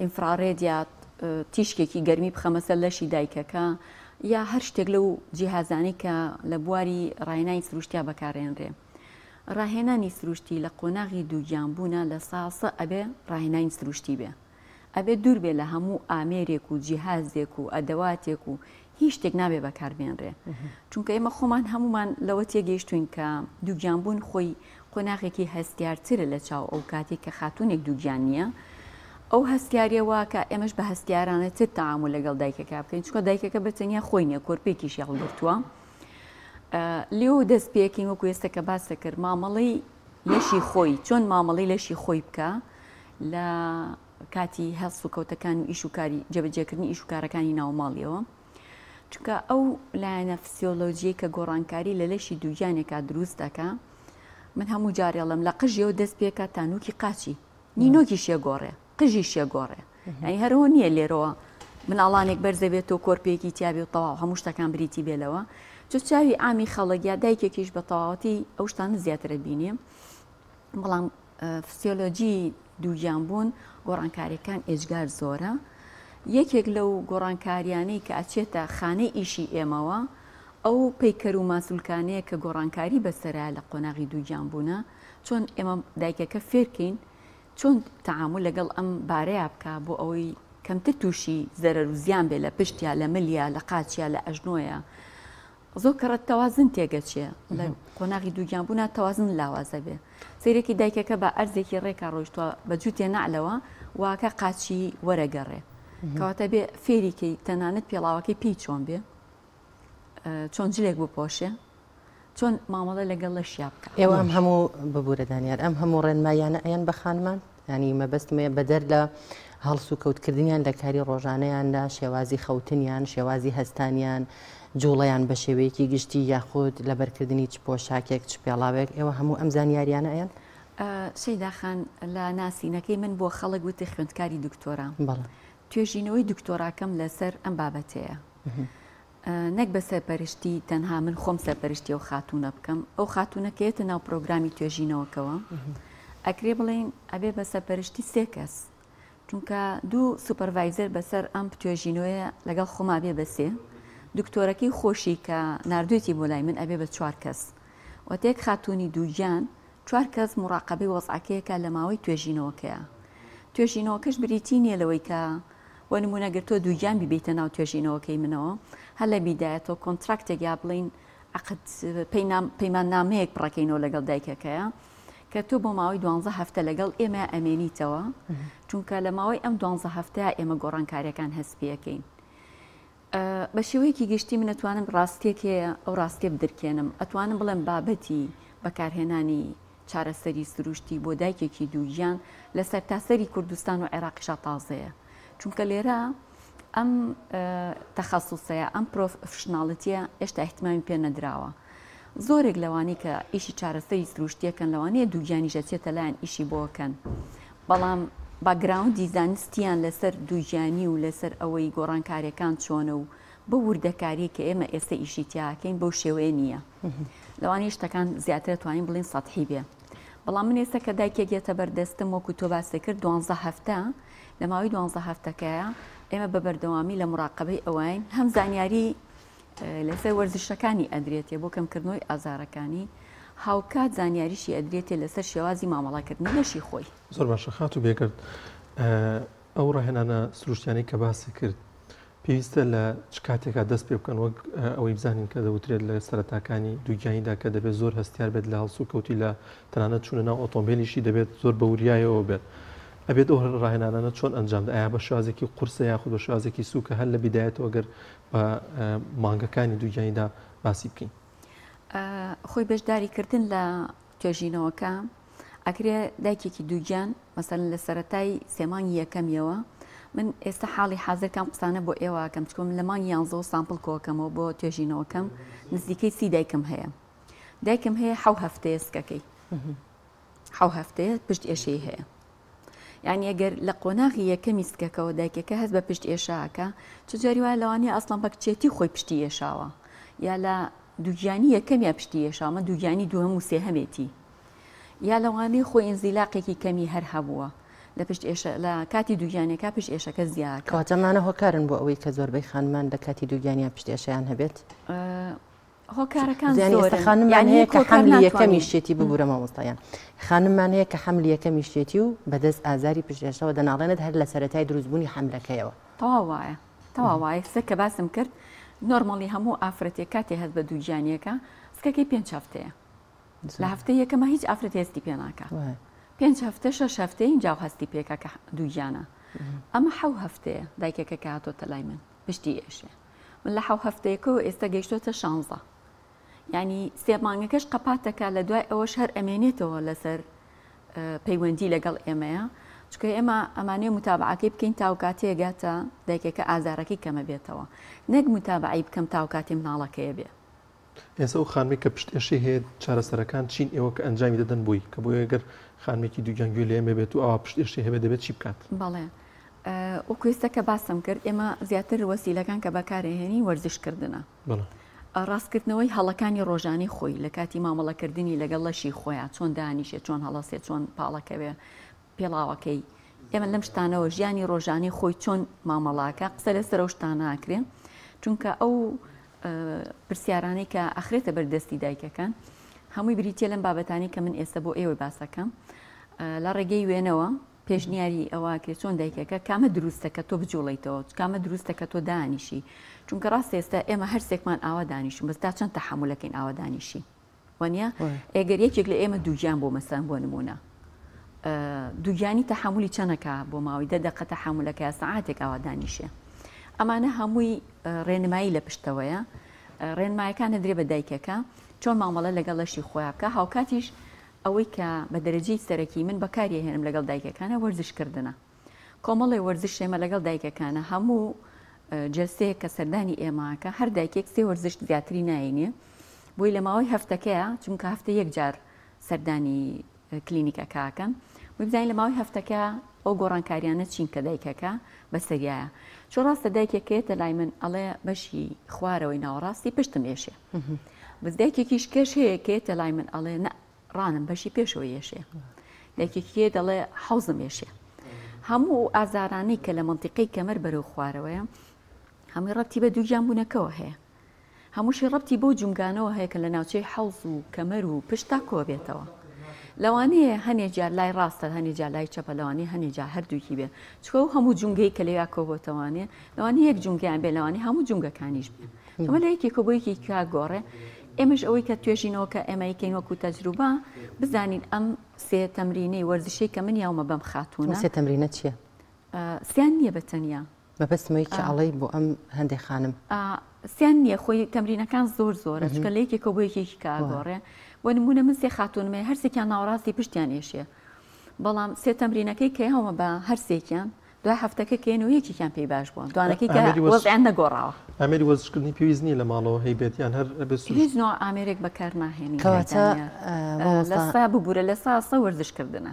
ئینفرارێد یا تیشکێکی گەرمی بخەمەسەر لەشی دایکەکە یا هەر شتێک لەو جیهازانی کە لە بواری ڕاهێنانی سروشتیا بەکارێنرێ ڕاهێنانی سروشتی لە قۆناغی دووگیانبوونە لە ساسە ئەبێ ڕاهێنانی سروشتی بێ ئەبێت دوور بێ لە هەموو ئامێرێک و جیهازێک و ئەدەواتێک و هیچ شتێک نابێ بەکاربێنرێ چونکە ئێمە خۆمان هەمومان لەوە تێگەیشتوین کە دووگیانبوون خۆی قۆناغێکی هەستیارترە لە چاو ئەو کاتێک کە خاتونێک دووگیان نییە ئەو هەستیاریە واکە ئێمەش بە هەستیارانەتر تەعامل لەگەڵ دایکەکە بکەین چونکە دایکەکە بەتەنیا خۆی نییە کۆرپێکیش هەڵگرتووە لێو دەست پێکەین وەکو ئێستا کە باسە کرد مامەڵەی لەشی خۆی چۆن مامەڵەی لەشی خۆی بکە لە کاتی هەڵس و کەوتەکان و ئیش و کاری جێبەجێکردنی ئیش و کارەکانی ناوماڵیەوە چونکە ئەو لایەنە فسیۆلۆژیە کە گۆڕانکاری لە لەشی دووگیانێکا دروست دەکە من هەموو جارێڵم لە قژیەوە دەست پێکە تانووکی قاچی نینۆکی شێگۆڕێ قژی شێگۆڕێ ئەی هەرەوە نییە لێرەوە مناڵانێک بەرزەبێتەوە کۆرپێکی تیاابێ و تەواو هەموو شتەکان بریتی بێلەوە چ چاوی ئامی خەڵکیا دایکێکیش بە تەواوەتی ئەو شتانە زیاترە بینێ بەڵام فسیۆلۆجی دووگیان بوون گۆڕانکاریەکان ئێجگار زۆرە یەکێک لەو گۆڕانکاریانەی کە ئەچێتە خانەی ئیشی ئێمەوە ئەو پەیکەر و ماسوولکانەیە کە گۆڕانکاری بەسەرا لە قۆناغی دووگیان بوونە چۆن ئێمە دایکەکە فێرکەین چۆن تەعامل لەگەڵ ئەم بارەیە بکە بۆ ئەوەی کەمتر تووشی زەرەر و زیان بێ لە پشتیا لە ملیە لە قاچیا لە ئەژنۆیە زۆر کەڕەت تەوازن تێگەچێ لە قۆناغی دووگیان بوونا تەوازن لاوازە بێ سیرێکی دایکەکە بە ئەرزێکی ڕێکا ڕۆیشتووە بە جووتێ نعلەوە واکە قاچی وەرەگەڕێ کەواتە بێ فێریکەی تەنانەت پێڵاوەکەی پێی چۆن بێ چۆن جلێک بپۆشێ چۆن مامەڵە لەگەڵ لە شیا بکە ئێوە ئەم هەموو ببوورە دانیار ئەم هەموو ڕێنمایانە ئەیان بە خانمان ینی مەبەستمێ بەدەر لە هەڵس و کەوتکردنیان لە کاری ڕۆژانەیاندا شێوازی خەوتنیان شێوازی هەستانیان جوڵەیان بە شێوەیەکی گشتی یاخود لە بەرکردنی چ پۆشاکێک چ پێڵاوێک ئێوە هەموو ئەم زانیاریانە ئەیان سەیداخان لە ناسینەکەی من بۆ خەڵک وتی خوێندکاری دکتۆرە توێژینەوەی دکتۆراکەم لەسەر ئەم بابەتەیە نەک بە سەرپەرشتی تەنها من خۆم سەرپەرشتی ئەو خاتونە بکەم ئەو خاتونەکەیەتە ناو پرۆگرامی توێژینەوەکەوە ئەکرێ بڵێن ئەبێ بە سەرپەرشتی سێ کەس چونکە دوو سوپەرڤایزەر بەسەر ئەم توێژینەوەیە لەگەڵ خۆما بێ بەسێ دکتۆرەکەی خۆشی کە نردوێتی بۆ لای من ئەبێ بە 4 کەس وەتێک خاتونی دووگیان 4 کەس مڕاقبەی وەزعەکەیەکە لە ماوەی توێژینەوەکەیە توێژینەوەکەش بریتی نییە لەوەی کە وە نمونەگرتۆ دووگیان بیبیتە ناو توێژینەوەکەی منەوە هەر لە بیدایەتەوە کۆنتراکتێک یا بڵین پەیمان نامەیەک بڕەکەینەوە لەگەڵ دایکەکەیە کە تۆ بۆ ماوەی 12 هەفتە لەگەڵ ئێمە ئەمێنیتەوە چونکە لە ماوەی ئەم 12 هەفتەیە ئێمە گۆڕانکاریەکان هەست پێەکەین بە شێوەیەکی گشتی من ئەتوانم ڕاستێک هەیە ئەو ڕاستێ بدرکێنم ئەتوانم بڵێم بابەتی بەکارهێنانی چارەسەری سروشتی بۆ دایکێکی دووگیان لە سەرتاسەری کوردستان و عێراقیشا تازەیە چونکە لێرە ئەم تەخەسوسەیە ئەم پرۆفشناڵەتیە هێشتا احتیمامی پێ نەدراوە زۆرێک لەوانی کە ئیشی چارەسەری سروشتیەکەن لەوانەیە دووگیانی ژەچێتە لایەن ئیشی بۆکەن بەڵام باگراوندی زانستیان لەسەر دووگیانی و لەسەر ئەوەی گۆڕانکاریەکان چۆنە و بە وردەکاری کە ئێمە ئێستا ئیشی تیاکەین بەو شێوەیە نییە لەوانی شتەکان زیاتر توانین بڵین سەتحی بێ بەڵام من ئێستا کە دایکێکێتە بەردەستم وەکو تۆ باسی کرد 12 هەفتە لە ماوەی 12 هەفتەکەیە ئێمە بە بەردەوامی لە مراقبەی ئەوین هەم زانیاری لەسەر وەرزشەکانی ئەدرێتێ بۆ کەمکردنەوەی ئازارەکانی هاوکات زانیاریشی ئەدرێتێ لەسەر شێوازی مامەڵاکردنی لەشی خۆی زۆر باشە خات و بێکرد ئەو ڕاهێنانە سروشتیانەی کە باسی کرد پێویستە لە چ کاتێکا دەست پێ بکەن وەک ئەوەی بزانین کە دەوترێت لە سەرەتاکانی دووگیانیدا کە دەبێت زۆر هەستیار بێت لە هەڵسو کەوتی لە تەنانەت چوونە ناو ئۆتۆمبیلیشی دەبێت زۆر بەوریایەوە بێت ئەبێت ئەو ڕاهێنانە چۆن ئەنجام ئایا بە شازێکی قورسە یاخود بە شازێکی سووکە هەر لە بیدایەتەوە گەر بە مانگەکانی دووگیانیدا باسی بکەین خۆی بەشداریکردن لە توێژینەوەکە ئەکرێ دایکێکی دووگیان مەسەرن لە سەرەتای سێمانی یەکەمیەوە من ئێستا حاڵی حاضرکەم قسانە بۆ ئێوەکەم چکۆم لە مانگی 11 سامپڵ کۆکەمەوە بۆ توێژینەوەکەم نزیکەی 30 دایکم هەیە دایکم هەیە 7 هەفتەیە سکەکەی 7 هەفتەیە پشت ئێشەی هەیە یعنی ئەگەر لە قۆناغی یەکەمی سکەکەەوە دایکەکە هەست بە پشت ئێشاکە چجاری وایە لەوانەیە ئەسڵان بە کچێتی خۆی پشتی ئێشاوە یا لە دووگیانی یەکەمی پشتی ئێشامە دووگیانی دووەم و سێهەمێتی یا لەوانەیە خۆی ئینزیلاقێکی کەمی هەر هەبووە لە پشت لە کاتی دووگیانێکا پشت ئێشەکە زیاد کاتەمانە هۆکارن بۆ ئەوەی کە زۆربەی خانمان لە کاتی دووگیانیان پشت ئێشیان هەبێت هۆکارەکان خانممان هەیە کە حملی یەکەمی شێتی ببوورە مامۆستایان خانممان هەیە کە حملی یەکەمی شێتی و بەدەست ئازاری پشتێشەوە دەناڵێنێت هەر لە سەرەتای دروستبوونی حملەکەیەوە تەواو وایە سە کە باسم کرد نۆرمەڵی هەموو ئافرەتێک کاتێ هەست بە دووجانیەکە سکەکەی 5 هەفتەیە لە هەفتەی یەکەمە هیچ ئافرەت هێستی پێ ناکە 5 هەفتە 6 هەفتەی اینجا هەستی پێکە کە دووجانە ئەمە 7 هەفتەیە دایکەکە کە هاتۆتە لای من پشتی ئێشێ من لە 7 هەفتەیەکەوە ئێستا گەیشتۆتە 16 ینی سێ مانگەکەش قەپاتەکە لە دوای ئەوەش هەر ئەمێنێتەوە لەسەر پەیوەندی لەگەڵ ئێمەیە چکە ئێمە ئەمانەیە متابعەکەی بکەین تاوکاتەیەگاتە دایکەکە ئازارەکەی کەمە بێتەوە نەک متابعی بکەم تاوکاتی مناڵەکەیە بێ ئێستا و خانمی کە پشتێشی هەیە چارەسەرەکان چین ئێوە کە ئەنجامی دەدەن بووی کە بۆ ئەگەر خانمێکی دووجانگوێ لە ئێمە بێت و ئەوە پشتێشی هەبێت دەبێت چی بکات بەڵێ و کوێستە کە باسم کرد ئێمە زیاتر وەسیلەکان کە بەکارهێنی وەرزشکردنە ڕاستکردنەوەی هەڵەکانی ڕۆژانی خۆی لە کاتی مامەڵەکردنی لەگەڵ لەشی خۆیان چۆن دانیشێ چۆن هەڵەسێ چۆن پاڵەکەوێ پێڵاوەکەی ئێمە لەم شتانەوە ژیانی ڕۆژانی خۆی چۆن مامەڵاکە قسە لەسەر ئەو شتانەکرێ چونکە ئەو پرسیارانەی کە ئەخرێتە بەردەستی دایکەکان هەمووی بریتە لەم بابەتانی کە من ئێستا بۆ ئێوە باسەکەم لە ڕێگەی وێنەوە پێشنیاری ئەوواکرێت چۆن دایکەکە کامە دروستە کە تۆ بجوڵیتەوە کامە دروستە کە تۆ دانیشی چونکە ڕاست ئێستا ئێمە هەرسێکمان ئاوا دانیشم بەستا چەند تەحملەکەین ئاوا دانیشی وانە ئەگەر یەکێک لە ئێمە دووجان بۆ مەسەن بۆ نمونە دووجانی تەحملی چەنەکە بۆ ماوەی 10 دقیقە تەحملەکە سەعاتێک ئاوا دانیشێ ئەمانە هەمووی ڕێنمایی لە پشتەوەیە ڕێنمایەکانە درێ بە دایکەکە چۆن مامەڵە لەگەڵ لەشی خۆیان بکە هاوکاتیش ئەوەی کە بە دەرەجەی سەرەکی من بەکاری هێنم لەگەڵ دایکەکانە وەرزشکردنە کۆمەڵی وەرزش ئێمە لەگەڵ دایکەکانە هەموو جەلسەیە کە سەردانی ئێماکە هەر دایکێک سێ وەرزش زیاتری ناینێ بۆی لە ماوەی هەفتەکەیە چونکە هەفتە یەک جار سەردانی کلینیکەکەکەن بزانین لە ماوەی هەفتەکە ئەو گۆڕانکاریانە چین کە دایکەکە بەسەریایە چۆ ڕاستە دایکێکێتە لای من ئەڵێ بەشی خوارەوەی ناوەڕاستی پشتم ێشێ بەدایکێکیش کێش هەیە کێتە لای من ئەڵێ ڕانم بەشی پێشەوە ێشێ دایکێکێ دەڵێ حەوزم ێشێ هەموو ئازارانەی کە لە منتیقەی کەمەر بەرەو خوارەوەیە هەمووی ڕەتی بە دووجانبوونەکەەوە هەیە هەمووشی ڕەتی بۆ جونگانەوە هەیە کە لە ناوچەی حەوز و کەمەر و پشتا کۆ بێتەوە لەوانەیە هەنێجار لای ڕاستە هەنێجار لای چەپە لەوانەیە هەنێجار هەردووکی بێ چکە هەموو جونگەی کە لەیا کۆبتەوانێ لەوانەیە یەک جونگیان بێ لەوانی هەموو جونگەکانیش بێ ئەمە لە یەکێکە بۆ یەکی کا گۆڕێ ئێمەش ئەوەی کە توێژینەوە کە ئێمەیکەین وەکو تەجروبە بزانین ئەم سێ تەمرینەی وەرزشەی کە من یاومە بەم خاتونە سێ تەمرینە چییە؟ سیان نییە بەتەنیا مەبەستمەوەی کە ئەڵەی بۆ ئەم هەندێک خانم سیان نییە خۆی تەمرینەکان زۆر زۆرە چکە لە یەکێکە بۆ یەکێکی کاگۆڕێ بۆ نمونە من سێ خاتونمێ هەرسێکیان ناوەڕاستی پشتیان ێشێ بەڵام سێ تەمرینەکەی کە هەومە بە هەرسێکیان دوای هەفتەکە کێن و یەکێکیان پێی باش بووە دوانەکەی وەزیان نەگۆڕاوە ئامێری وەرزشکردنی پێویست نیە لە ماڵەوە هەیبێتیان هەر هیچ نوع ئامێرێک بەکار ناهێنی لەسا ببوورە لە ساسە وەرزشکردنە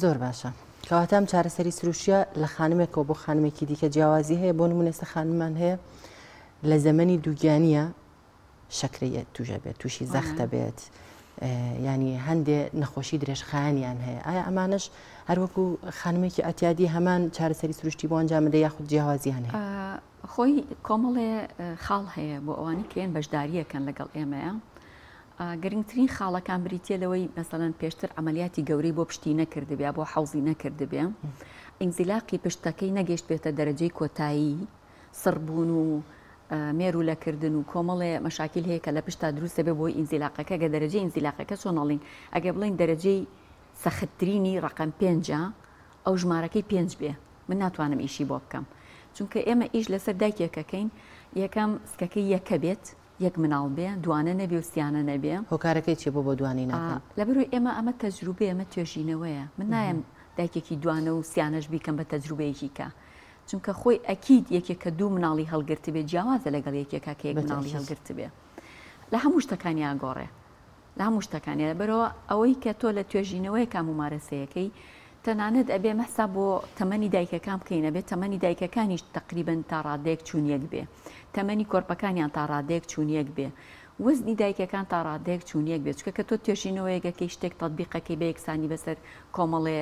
زۆر باشە کەواتام چارەسەری سروشیە لە خانمێکەوە بۆ خانمێکی دیکە جیاوازی هەیە بۆ نمونێستا خانممان هەیە لە زەمەنی دووگیانیە شەکرەیە توژە بێت تووشی زەختە بێت ینی هەندێ نەخۆشی درێژخایانیان هەیە ئایا ئەمانش هەروەکو خانمێکی ئەتیادی هەمان چارەسەری سروشتی بۆ ئەنجامدە یاخود جیاوازیان هەیە خۆی کۆمەڵێ خاڵ هەیە بۆ ئەوانی کێن بەشداریەکەن لەگەڵ ئێمەیە گرنگترین خاڵەکان بریتێلەوەی مەسەڵەن پێشتر ئەمەلیاتی گەورەی بۆ پشتی نەکردبێ بۆ حەوزی نەکردبێ ئینزیلاقی پشتەکەی نەگەشت بێتە دەرەجەی کۆتایی سڕبوون و مێرو لەکردن و کۆمەڵێ مەشاکیل هەیە کە لە پشتا دروستە بێ بۆی ئینزیلاقەکە گە دەرەجەی ئینزیلاقەکە چۆنەڵین ئەگە بڵین دەرەجەی سەختترینی ڕقم 5 ئەو ژمارەکەی 5 بێ من ناتوانم ئیشی بۆ بکەم چونکە ئێمە ئیش لەسەر دایکێکەکەین یەکەم سکەکەی یەکە بێت یەک مناڵ بێ دوانە نەبێ و سیانە نەبێ هۆکارەکەی چێ بۆ دوانی ناکەن لەبەرۆی ئێمە ئەمە تەجروبێ ئەمە توێژینەوەیە من نایم دایکێکی دوانە و سیانەش بیکەم بە تەجروبەیەکی کە چونکە خۆی ئەکید یەکێکە دوو مناڵی هەڵگرت بێ جیاوازە لەگەڵ یەکێکە کە یەک مناڵی هەڵگرت بێ لە هەموو شتەکانیان گۆڕێ لە هەموو شتەکانی لەبەرەوە ئەوەی کە تۆ لە توێژینەوەی کام ممارەسەیەکەی تەنانەت ئەبێ مەسا بۆ تەمەنی دایکەکان بکەینە بێت تەمەنی دایکەکانیش تقریبن تا ڕادەیەک چوونیەک بێ تەمەنی کۆرپەکانیان تا ڕادەیەک چوونیەک بێ وەزنی دایکەکان تا ڕادەیەک چوونیەک بێت چکە کە تۆ توێژینەوەیەکەکەی شتێک تەطبیقەکەی بە یەکسانی بەسەر کۆمەڵێ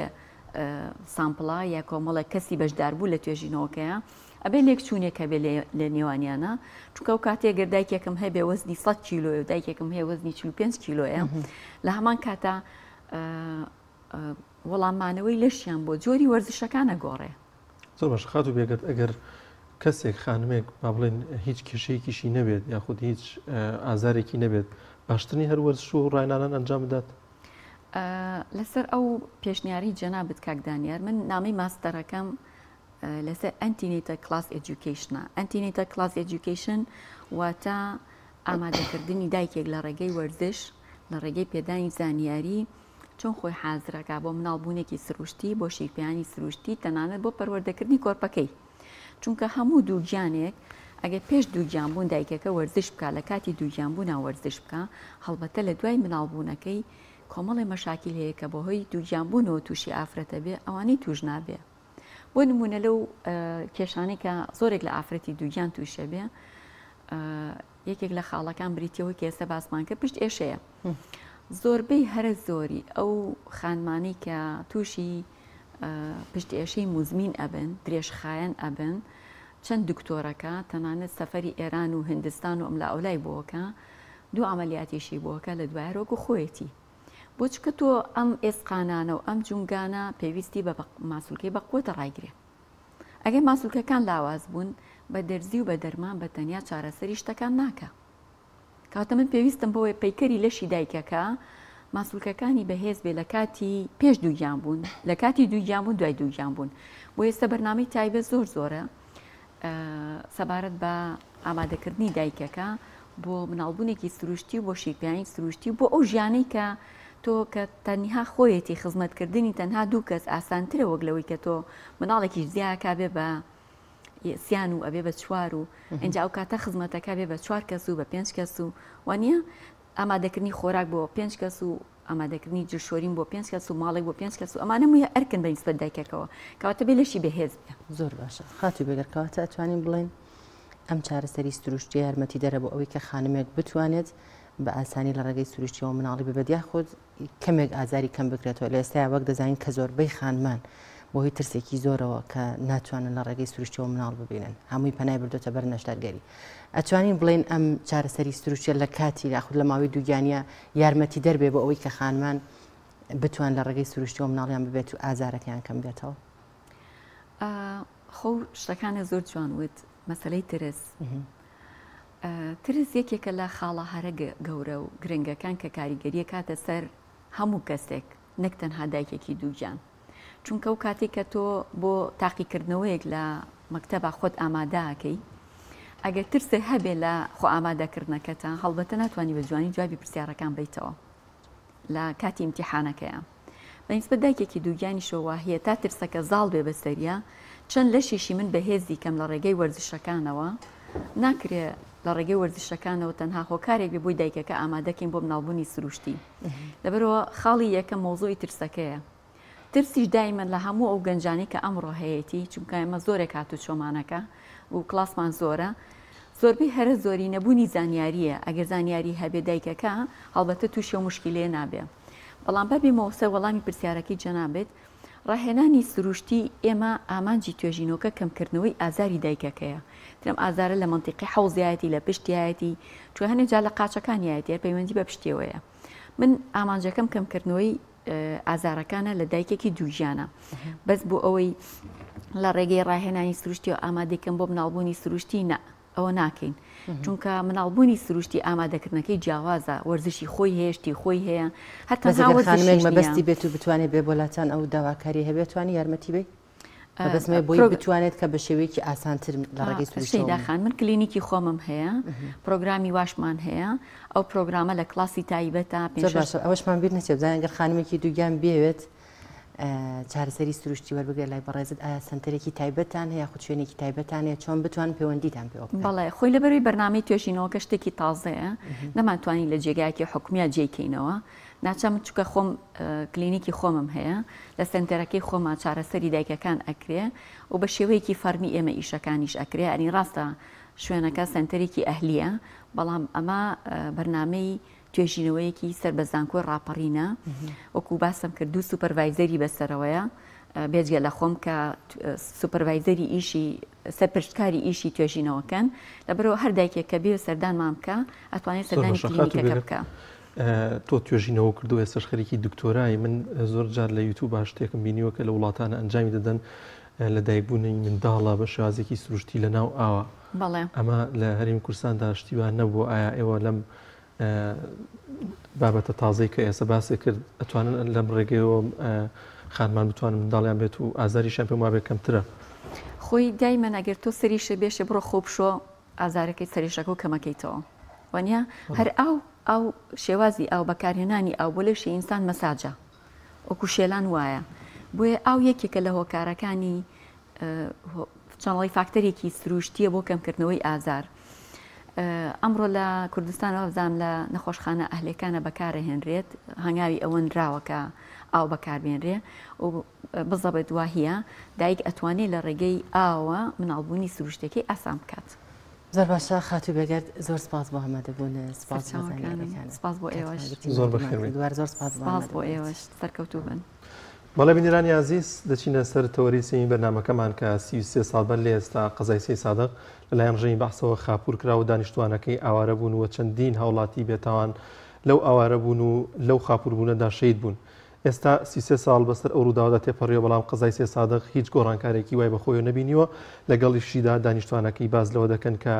سامپڵە یا کۆمەڵە کەسی بەشدار بوو لە توێژینەوەکەیە ئەبێ لێک چوونێکە بێ لە نێوانیانە چونکە ئەو کاتێگەر دایکێکم هەبێ وەزنی 100 کیلۆ و دایکێکم هەیە وەزنی 45 کیلۆیە لە هەمان کاتە وەڵامانەوەی لەشیان بۆ جۆری وەرزشەکانە گۆڕێ. زۆر باش خات و بێگەت ئەگەر کەسێک خانمێک با بڵێن هیچ کێشەیەکیشی نەبێت یاخود هیچ ئازارێکی نەبێت باشترنی هەر وەرزش و ڕاینانان ئەنجام بدات. لەسەر ئەو پێشنیاری جەنابەت کاکدانیار من نامی ماستەرەکەم لەسەر ئەنتینێتە کلاس ئێجوکیشنە. ئەنتینێتە کلاس ئێجوکیشن واتە ئامادەکردنی دایکێک لە ڕێگەی وەرزش لە ڕێگەی پێدانی زانیاری چۆن خۆی حازرەکە بۆ مناڵبوونێکی سروشتی بۆ شیرپیانی سروشتی تەنانەت بۆ پەروەردەکردنی کۆرپەکەی چونکە هەموو دووگیانێک ئەگەر پێش دووگیانبوون دایکەکە وەرزش بکە لە کاتی دووگیانبوونا وەرزش بکە هەڵبەتە لە دوای مناڵبوونەکەی کۆمەڵی مەشاکیل هەیە کە بەهۆی دووگیانبوونەوە تووشی ئافرەتە بێ ئەوانەی توش نابێ. بۆ نمونە لەو کێشانەی کە زۆرێک لە ئافرەتی دووگیان تووشە بێ یەکێک لە خاڵەکان بریتەوە کە ئێستا باسمان کرد پشت ئێشەیە. زۆربەی هەرە زۆری ئەو خانمانی کە تووشی پشت ئێشەی موزمین ئەبن درێژخایەن ئەبن چەند دکتۆرەکە تەنانەت سەفەری ئێران و هندستان و ئەملا ئەولای بۆکە دوو ئەمەلیاتیشی بۆکە لە دوای ڕۆگ و خۆیەتی بۆ چکە تۆ ئەم ئێسقانانە و ئەم جونگانە پێویستی بە ماسوولکەی بە قوتە ڕایگرێ. ئەگەر ماسوولکەکان لاواز بوون بە دەرزی و بە دەرمان بە تەنیا چارەسەری شتەکان ناکە. کاتە من پێویستم بۆی پەیکەری لەشی دایکەکە ماسوولکەکانی بەهێز بێ لە کاتی پێش دووگیان بوون لە کاتی دووگیان بوون دوای دووگیان بوون بۆ ئێستا بەرنامەی تایبەت زۆرە سەبارەت بە ئامادەکردنی دایکەکە بۆ مناڵبوونێکی سروشتی و بۆ شیرپیانی سروشتی بۆ ئەو ژیانەی کە تۆ کە تەنها خۆیەتی خزمەتکردنی تەنها دوو کەس ئاسانترە وەک لەوەی کە تۆ مناڵێکی زیاکە بێ بە سیان و ئەبێ بە چوار و ئەنج ئەو کاتە خزمەتەکە بێ بە 4 کەس و بە 5 کەس و وانە ئامادەکردنی خۆراک بۆ 5 کەس و ئامادەکردنی جشۆرین بۆ 5 کەس و ماڵێک بۆ 5 کەس و ئەمانە مویە ئەرکن بە نیسبەت دایکەکەەوە کەواتە بێ لەشی بەهێز بێ. زۆر باشە خاتی بێگەرکەواتە ئەتوانین بڵێن ئەم چارەسەری سروشتی یارمەتی دەرە بۆ ئەوەی کە خانمێک بتوانێت بە ئاسانی لە ڕێگەی سروشتیەوە مناڵی ببێت یاخود کەمێک ئازاری کەم بکرێتەوە لە ئێستا وەک دەزانین کە زۆربەی خانمان بۆ هی ترسێکی زۆرەوە کە ناتوانن لە ڕێگەی سروشتیەوە مناڵ ببینن هەمووی پەنای بردوتە بەر نەشتەرگەری. ئەتوانین بڵێن ئەم چارەسەری سروشتیە لە کاتی یاخود لە ماوەی دووگیانە یارمەتی دەربێ بۆ ئەوەی کە خانمان بتوان لە ڕێگەی سروشتیەوە مناڵیان ببێت و ئازارەکەیان کەم بێتەوە. خۆ شتەکانە زۆر جوان وت مەسەلەی ترس. ترس یەکێکە لە خاڵە هەرە گەورە و گرنگەکان کە کاریگەریە کاتە سەر هەموو کەسێک نەک تەنها دایکێکی دووگیان. چونکە ئەو کاتێک کە تۆ بۆ تاقیکردنەوەیەک لە مەکتەبە خۆت ئامادەکەی ئەگەر ترسێ هەبێ لە خۆ ئامادەکردنەکەتە هەڵبەتە ناتوانانی بە جوانی جوابی پرسیارەکان بیتەوە لە کاتی امتیحانەکەیە. بەنسبەت دایکێکی دووگیانی شۆوا هەیە تا ترسەکە زاڵ بێ بەسەریە چەند لەشیشی من بەهێزی کەم لە ڕێگەی وەرزشەکانەوە ناکرێ لە ڕێگەی وەرزشەکانەوە تەنها هۆکارێک بێ بۆی دایکەکە ئامادەکەین بۆ مناڵبوونی سروشتی. لەبەرەوە خاڵی یەکەم مۆزۆی ترسەکەیە. ترسیش دایمەن لە هەموو ئەو گەنجانی کە ئەمڕۆ هەیەی چونکە ئێمە زۆرێک هاتو چۆمانەکە و کلاسمان زۆرە زۆربەی هەرە زۆری نەبوونی زانیاریە ئەگەر زانیاری هەبێ دایکەکە هەڵبەتە تووشی و مشکلێ نابێ. بەڵام بەبێمەوە سەر وەڵامی پرسیارەکەی جەنابێت ڕاهێنانی سروشتی ئێمە ئامانجی توێژینەوەکە کەمکردنەوەی ئازاری دایکەکەیە. ترم ئازارە لە منتیقی حوزایەتی لە پشتیایەتی چون هەنێک جا لە قاچەکانیایەتی پەیوەندی بە پشتیەوەیە. من ئامانجەکەم کەمکردنەوەی ئازارەکانە لە دایکێکی دووژیانە بەس بۆ ئەوەی لە ڕێگەی ڕاهێنانی سروشتی و ئامادەکەم بۆ مناڵبوونی سروشتی ئەوە ناکەین چونکە مناڵبوونی سروشتی ئامادەکردنەکەی جیاوازە وەرزشی خۆی هێشتی خۆی هەیە هەتا مەبەستی بێت و بتوانێت بێ بۆلاتان ئەو داواکاری هەبێتوانی یارمەتی بێ بەسمێ بۆی بتوانێت کە بە شێوەیەکی ئاسانتر لە ڕێگەی سروشتیداخان من کلینیکی خۆمم هەیە پرۆگرامی واشمان هەیە ئەو پرۆگرامە لە کلاسی تایبەتە ئەوەشمان بیر نەچێت بزانین ئەگەر خانمێکی دووگیان بێوێت چارەسەری سروشتی وەربگرێت لای بەڕێزت ئایا سنتەرێکی تایبەتان هەیە خو شوێنێکی تایبەتان هەیە چۆن بتوان پەیوەندیتان پێ بکەن. بەڵێ خۆی لەبەروی بەرنامەی توێژینەوەکە شتێکی تازەیە نەمانتوانی لە جێگایەکی حکومیە جێکەینەوە ناچەم چکە خۆم کلینیکی خۆمم هەیە لە سنتەرەکەی خۆمان چارەسەری دایکەکان ئەکرێ و بە شێوەیەکی فەرمی ئێمە ئیشەکانیش ئەکرێ ئەنی ڕاستە شوێنەکە سنتەرێکی ئەهلیە بەڵام ئەمە بەرنامەی توێژینەوەیەکی سەر بە زانکۆی ڕاپەڕینە وەکو باسم کرد دوو سوپەرڤایزەری بەسەرەوەیە بێجگە لە خۆم کە سوپەرڤایزەری ئیشی سەرپرشتکاری ئیشی توێژینەوەکەن لەبەرەوە هەر دایکێک کە بێ سەردان مام بکە ئەتوانێت سەردانی کلینیکەکە بکە. تۆ توێژینەوە کردو ئێستش خەریکی دکتۆرای من زۆر جار لە یوتیوب باش شتێکم بینیوە کە لە وڵاتانە ئەنجامی دەدەن لە دایکبوونی منداڵە بە شێوازێکی سروشتی لە ناو ئاوە. ئەمە لە هەرێمی کوردستاندا شتیوان نەبوو. ئایا ئێوە لەم بابەتە تازەی کە ئێستا باسی کرد ئەتوانن لەم ڕێگەیەوە خانمان بتوانن منداڵیان بێت و ئازاریشیان پێم وابێت کەمترە؟ خۆی دایمەن ئەگەر تۆ سەریشە بێشە بڕۆ خۆبشۆ ئازارەکەی سەریشەکە و کەمەکەیتەوە وانە هەر ئەو شێوازی ئاو بەکارهێنانی ئاو بۆ لەشی ئینسان مەساجە وەکو شێلان وایە بۆیە ئاو یەکێکە لە هۆکارەکانی چەنڵی فاکتەرێکی سروشتیە بۆ کەمکردنەوەی ئازار. ئەمڕۆ لە کوردستان ئەوزان لە نەخۆشخانە ئەهلەکانە بەکارەهێنرێت هەنگاوی ئەوەن راوەکە ئاو بەکاربێنرێ و بزەبێت واهە دایک ئەتوانێت لە ڕێگەی ئاوە مناڵبوونی سروشتەکەی ئاسان بکات. زۆر باشە خاتو بێگەرد زۆر سپاس بۆ هەمەدەبوون سپاس بۆ ئێوەش زۆر بەخێر دوار زۆر سپاس بۆ ئێوەش سەرکەوتوو بن. بەڵێ بینەرانی عزیز دەچینە سەر تەوەری سێمی بەرنامەکەمان کە 33 ساڵ بەر لە ئێستا قەزای سەی سادق لەلایەن ڕژەمی بەحسەوە خاپور کرا و دانیشتوانەکەی ئاوارە بوون و چەندین هاوڵاتی بێتاوان لەو ئاوارە بوون و لەو خاپوربوونەدا شەید بوون. ئێستا 33 ساڵ بەسەر ئەو ڕووداوەدا تێپەڕیەوە بەڵام قەزای سێ سادق هیچ گۆڕانکارێکی وای بەخۆیەوە نەبینیوە. لەگەڵیشیدا دانیشتوانەکەی باز لەوە دەکەن کە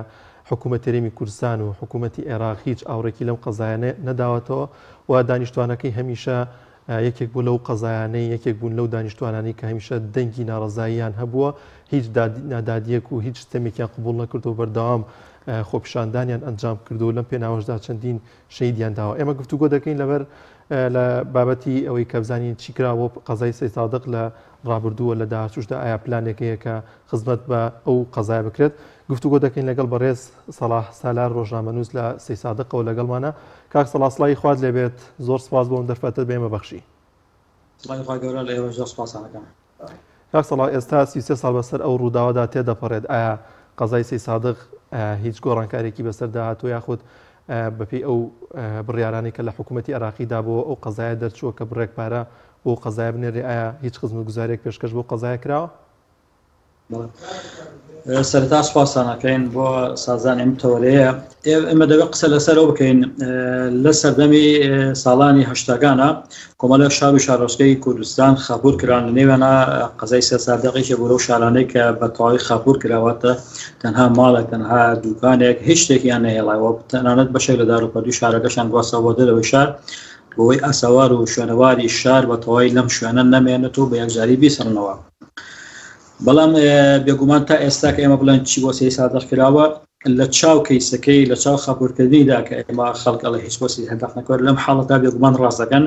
حکوومەت هەرێمی کوردستان و حکوومەتی عێراق هیچ ئاوڕێکی لەم قەزایانە نەداوەتەوە و دانیشتوانەکەی هەمیشە یەکێک بوو لەو قەزایانەی یەکێک بوون لەو دانیشتوانانی کە هەمیشە دەنگی ناڕزاییان هەبووە هیچ نادادیەک و هیچ سیستەمێکیان قبول نەکردو بەردەوام خۆپیشاندانیان ئەنجام کردو و لەم پێناوەشدا چەندین شەیدیان داوە. ئێمە گفتوگۆ دەکەین لەبەر لە بابەتی ئەوەی کە بزانین چی کراوە قەزای سەی سادق لە ڕابردووە لە داهاتووشدا ئایا پلانێکەیە کە خزمەت بە ئەو قەزای بکرێت. گفتوگۆ دەکەین لەگەڵ بەڕێز سەلاح سالار ڕۆژنامەنووس لە سەی سادقەوە لەگەڵمانە. کاک سەلاح سڵای خوارد لێبێت زۆر سپاس بۆم دەرفەتت بێمە بەخشی. کاک سەلاح ئێستا 33 ساڵ بەسەر ئەو ڕووداوەدا تێدەپەڕێت ئایا قەزای سەی سادق هیچ گۆڕانکارێکی بەسەر داهاتوو یاخود بەپێی ئەو بڕیارانی کە لە حکوومەتی عێراقیدا بۆ ئەو قەزایە دەرچووە کە بڕێکپارە بۆ قەزایە بنێرێ ئایا هیچ خزمەتگوزارێک پێشکەش بۆ قەزایە کراوە؟ سەرتا سپاسانەکەین بۆ سازانی ئەم تەوەرەیە. ئێمە دەبێت قسە لەسەرەوە بکەین لە سەردەمی ساڵانی هەشتاگانە کۆمەڵە شار و شارۆچکەی کوردستان خاپور کران لە نێوانە قەزای سێ سادقێکە بۆ لەو شارانەی کە بە تەواوی خاپور کراوەتە تەنها ماڵێک تەنها دوکانێک هیچ شتێکیان نەهێڵایەوە تەنانەت بەشێک لە دارۆپەردوی شارەکەشان گواستەوە بۆ دەرەوەی شار بۆەوەی ئاساوار و شوێنەواری شار بە تەواوی لەم شوێنە نەمێنێت و بە یەکجاری بیسڕنەوە. بەڵام بێگومان تا ئێستا کە ئێمە بڵێن چی بۆ سەی سادق کراوە لە چاو کەیسەکەی لە چاو خاپورکردنیدا کە ئێمە خەڵک ئەڵێ هیچ بۆسی هەدەف نەکرد لەم حاڵەتا بێگومان ڕاستەکەن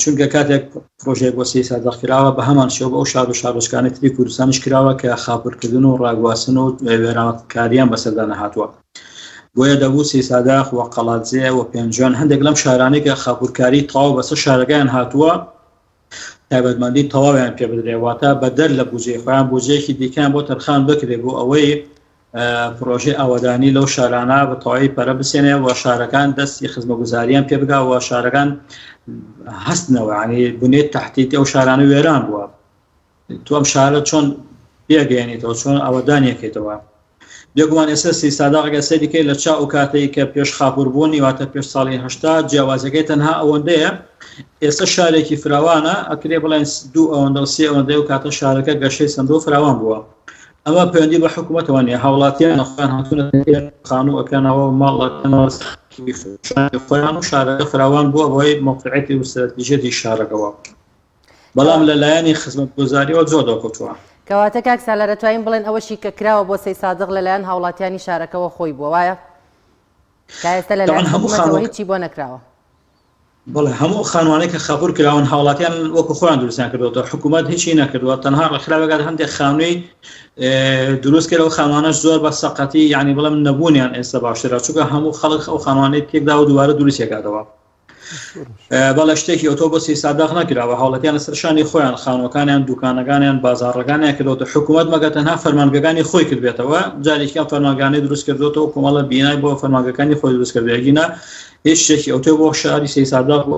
چونکە کاتێک پرۆژەیە بۆ سەی سادق کراوە بە هەمان شێوە ئەو شار و شارۆچکانی تری کوردستانیش کراوە کە خاپورکردن و ڕاگواستن و وێرانکاریان بەسەردا نەهاتووە. بۆیە دەبوو سەی سادق و قەڵاتجێ و پێنجۆن هەندێک لەم شارانەی کە خاپورکاری تەواو بەسەر شارەکەیان هاتووە تایبەتمەندی تەواویان پێ بدرێواتە بەدەر لە بودجێ خۆیان بودجێکی دیکەیان بۆ تەرخان بکرێ بۆ ئەوەی پرۆژەی ئاوەدانی لەو شارانە بە تەواوی پەرە بسێنێ و شارەکان دەستی خزمەتگوزاریان پێ بگا و شارەکان هەستنەوە ینی بنێت تەحتیتی ئەو شارانە وێران بووە تو ئەم شارە چۆن پێگەێنیتەوە چۆن ئاوەدانیەکەیتەوە. بێگومان ئێستا سەی سادقەکە سەریکەی لە چاو کاتەی کە پێش خاپور بوونی واتە پێش ساڵی هەشتا جیاوازەکەی تەنها ئەوەندەیە ئێستا شارێکی فراوانە ئەکرێ بڵێن 2 ئەوەندە 3 ئەوەندەی و کاتە شارەکە گەشەی سندۆ فراوان بووە. ئەمە پەیوەندی بە حکوومەتەوە نیە هاوڵاتیان خۆیان هاتوونە خانوو ئەکەنەوە ماڵەکەنەوە خۆیان و شارەکە فراوان بووە بۆی موقعیەتی و استراتیژیەتی شارەکەەوە. بەڵام لەلایەنی خزمەتگوزاریەوە زۆر دەکەوتووە. کەواتە کاک سالار دەتوانین بڵێن ئەوەشی کە کراوە بۆ سەی سادق لەلایەن هاوڵاتیانی شارەکەەوە خۆی بووە وایە؟ کا ئێستا لەلایەن حکوومەتەوە هیچی بۆ نەکراوە. بەڵێ هەموو خانوانەی کە خاپور کراون هاوڵاتیان وەکو خۆیان دروستیان کردوەوە حکوومەت هیچی نەکردووە تەنها ڕێکخراوێکات هەندێک خانووی دروست کردەوە خانوانەش زۆر بە سەقەتی یعنی بڵێم نەبوونیان ئێستا باشترە چونکە هەموو خەڵک ئەو خانوانەی تێکدا و دووارە دروستیەکاتەوە. بەڵە شتێکی ئۆتۆ بۆ سەی سادق نەکراوە هاوڵاتیان لەسەر شانی خۆیان خانوەکانیان دوکانەکانیان بازاڕەکانیان کردوەوە حکوومەت مەگە تەنها فەرمانگەکانی خۆی کردبێتەوە جارێکیان فەرمانگەکانی دروست کردوەوە کۆمەڵە بینای بۆ فەرمانگەکانی خۆی دروست کردوێگینە هیچ شتێکی ئۆتۆ بۆ شاری سەی سادق بۆ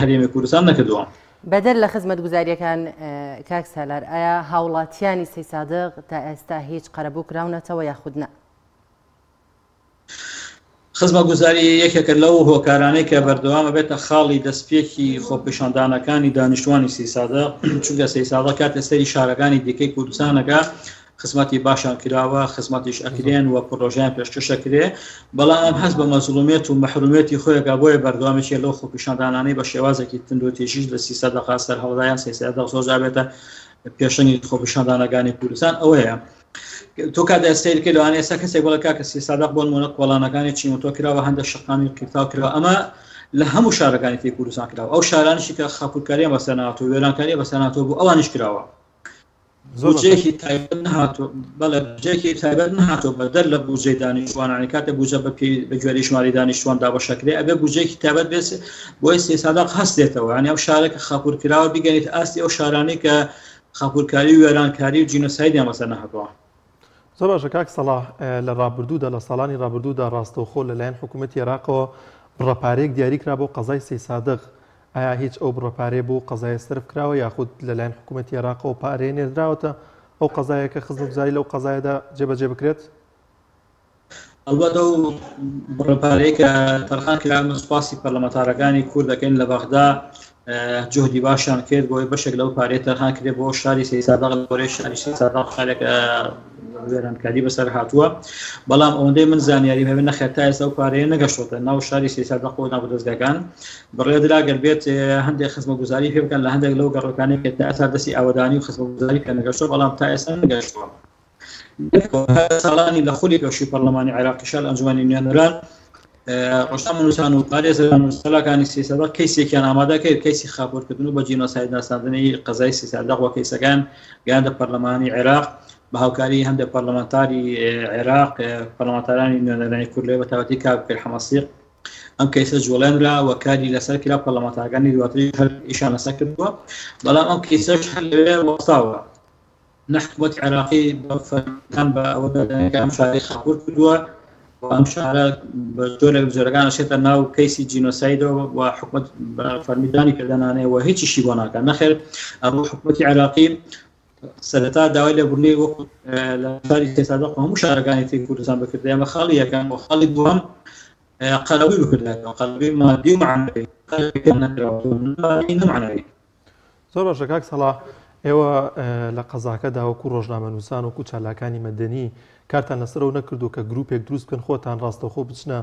هەرێمی کوردستان نەکردووە. بەدەر لە خزمەت گوزاریەکان کاک سالار ئایا هاوڵاتیانی سەی سادق تا ئێستا هیچ قەرەبوو کراونەتەوە یاخود نە؟ خزمە گوزاری یەکێکە لەو هۆکارانەی کە بەردەوامە بێتە خاڵی دەستپێکی خۆپیشاندانەکانی دانیشتوانی سەی سادق، چونکە سەی سادق کاتە سەری شارەکانی دیکەی کوردستانەکە خزمەتی باشان کراوە، خزمەتیش ئەکرێن و پرۆژیان پێشکەشەکرێ، بەڵام ئەم هەست بە مەزڵومیت و مەحرومیەتی خۆیەکە بۆیە بەردەوامێکی لەو خۆپیشاندانانەی بە شێوازێکی تند و تێژیش لە سەی سادق سەر هەڵدایان سەی سادق زۆر بێتە پێشەنگی خۆپیشاندانەکانی کوردستان. ئەوەیە تۆ کاتە سیرکە لەوانەیە ئێستا کەسێک بڵێ کاکە سەی سادق بۆ نمونە کۆڵانەکانی چینۆتۆ کراوە، هەندێک شەقامی قیرتاو کراوە، ئەمە لە هەموو شارەکانی تێی کوردستان کراوە. ئەو شارانیشی کە خاپورکاریان بەسەر نهاتوە و وێرانکاریە بەسەر نهاتوە بوو ئەوانیش کراوە. بودجێکی تایبەت نهاتوە، بەڵێ بودجێکی تایبەت نهاتوە بەدەر لە بودجەی دانیشتوانانی کاتە بودجە بە گوێرەی ژماری دانیشتوان دابەشەکرێ، ئەبێ بودجێکی تایبەت بێت بۆی سەی سادق هەستێتەوە، یعنی ئەو شارێکە خاپورکراوە بیگەنیت ئاستی ئەو شارانەی کە خاپورکاری و وێرانکاری و جینۆسایدیان بەسەر نهاتوە. زۆر باشە کاک سەڵاح، لە ڕابردوودا لە ساڵانی ڕابردوودا ڕاستەوخۆ لەلایەن حکوومەتی عێراقەوە بڕەپارەیەک دیاری کرا بۆ قەزای سەی سادق. ئایا هیچ ئەو بڕەپارەیە بۆ قەزای سرف کراوە یاخود لەلایەن حکوومەتی عێراقەوە پارەیە نێردراوەتە ئەو قەزایە کە خزمەتگوزاری لەو قەزایەدا جێبەجێ بکرێت؟ ئەلبەتە ئەو بڕەپارەیە کە تەرخان کرا من سوپاسی پەرلەمانتارەکانی کورد دەکەین لە بەغدا جهدی باشیان کرد بۆی بەشێک لەو پارەیە تەرخان کرێ بۆ شاری سەی سادق لە گۆرەی شاری سەی سادق شارێک وێرانکاری بەسەر هاتووە، بەڵام ئەوەندەی من زانیاری هەبێ نەخێت تا ئێستا ئەو پارەیە نەگەشتوتە ناو شاری سەی سادق و ناو دەستگاکان. بڕێدرا گەر بێت هەندێک خزمەتگوزاری پێ بکەن لە هەندێک لەو گەڕەکانەی کە تا ئێستا دەستی ئاوەدانی و خزمەتگوزاری پێ نەگەشتووە، بەڵام تا ئێستا نەگەشتووە. ساڵانی لە خولی پێشووی پەرلەمانی عێراقیشە لە ئەنجومەنی نوێنەران ڕۆژان منوسان و پارێزەران و سەلاکانی سەی سادق کەیسێکیان ئامادە کرد، کەیسی خاپۆرکردن و بە جینۆساید ناساندنی قەزای سەی سادق و کەیسەکان گەیاندە پەرلەمانی عێراق بە هاوکاری هەندێک پەرلەمانتاری عێراق، پەرلەمانتارانی نوێنەرانی کورد لێ بە تایبەتی کاک حەمەسیق. ئەم کەیسە جوڵێنرا و کاری لەسەر کرا پەرلەمانتارەکانی دواتری ئیشان لەسەر کردووە، بەڵام ئەم کەیسەش هەر لەوێ وەستاوە. نحکومەتی عێراقی بەفەرمان بە ئەوە ئەم شاری خاپۆر کردووە و ئەم شارە بە جۆرێک بزۆرەکان ئەچێتە ناو کەیسی جینۆسایدەوە و حکومەت بە فەرمیدانی کردنانەیە و هیچیشی بۆ ناکات. نەخێر ئەمڕۆ حکومەتی عێراقی سەرەتا داوای لێبوردنی وەکو لە شاری سەی سادق و هەموو شارەکانی تێی کوردستان بکردەوە، ئەمە خاڵی یەکەم و خاڵی دووەم قەرەبووی بکردەوە، قەرەبووی مادی و معنەوی، قەرەبووی نەمعنەوی. زۆر باشە کاک سەڵاح، ئێوە لە قەزاکەدا وەکو ڕۆژنامەنووسان وەکو چالاکانی مەدەنی کارتان لەسەرەوە نەکردو کە گروپێک دروست بکەن خۆتان ڕاستەوخۆ بچنە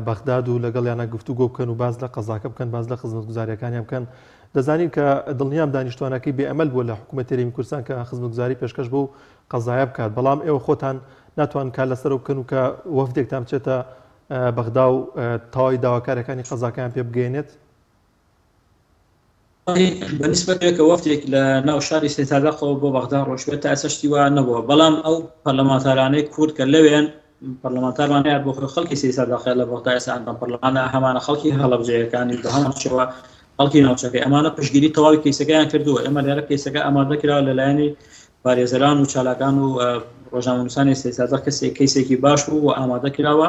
بەغداد و لەگەڵیانە گفتوگۆ بکەن و باز لە قەزاکە بکەن، باز لە خزمەتگوزاریەکانیان بکەن؟ دەزانین کە دڵنیام دانیشتوانەکەی بێئەمەل بووە لە حکوومەتی هەرێمی کوردستان کە خزمەتگوزاری پێشکەش بۆ قەزایە بکات، بەڵام ئێوە خۆتان ناتوان کار لەسەرەوە بکەن و کە وەفدێکتان بچێتە بەغدا و تەواوی داواکارەکانی قەزاکەیان پێ بگەێنێت؟ بەنسبەتێکە وەفتێک لە ناو شاری سەی سادقەوە بۆ بەغدا ڕۆژبێت تا ئێستا شتی وایە نەبووە، بەڵام ئەو پەرلەمانتارانەی کورد کە لەوێن پەرلەمانتارمان هەیە بۆ خۆی خەڵکی سەی سادقە لە بەغدا ئێستا ئەم پەرلەمانە هەمانە خەڵکی هەڵەبجەیەکانی بە هەمان شێوە خەڵکی ناوچەکەی ئەمانە پشتگیری تەواوی کەیسەکەیان کردووە. ئێمە لێرە کەیسەکە ئامادە کراوە لەلایەنی پارێزەران و چالاکان و ڕۆژنامەنووسانی سەی سادق کەیسێکی باش بوو و ئامادە کراوە.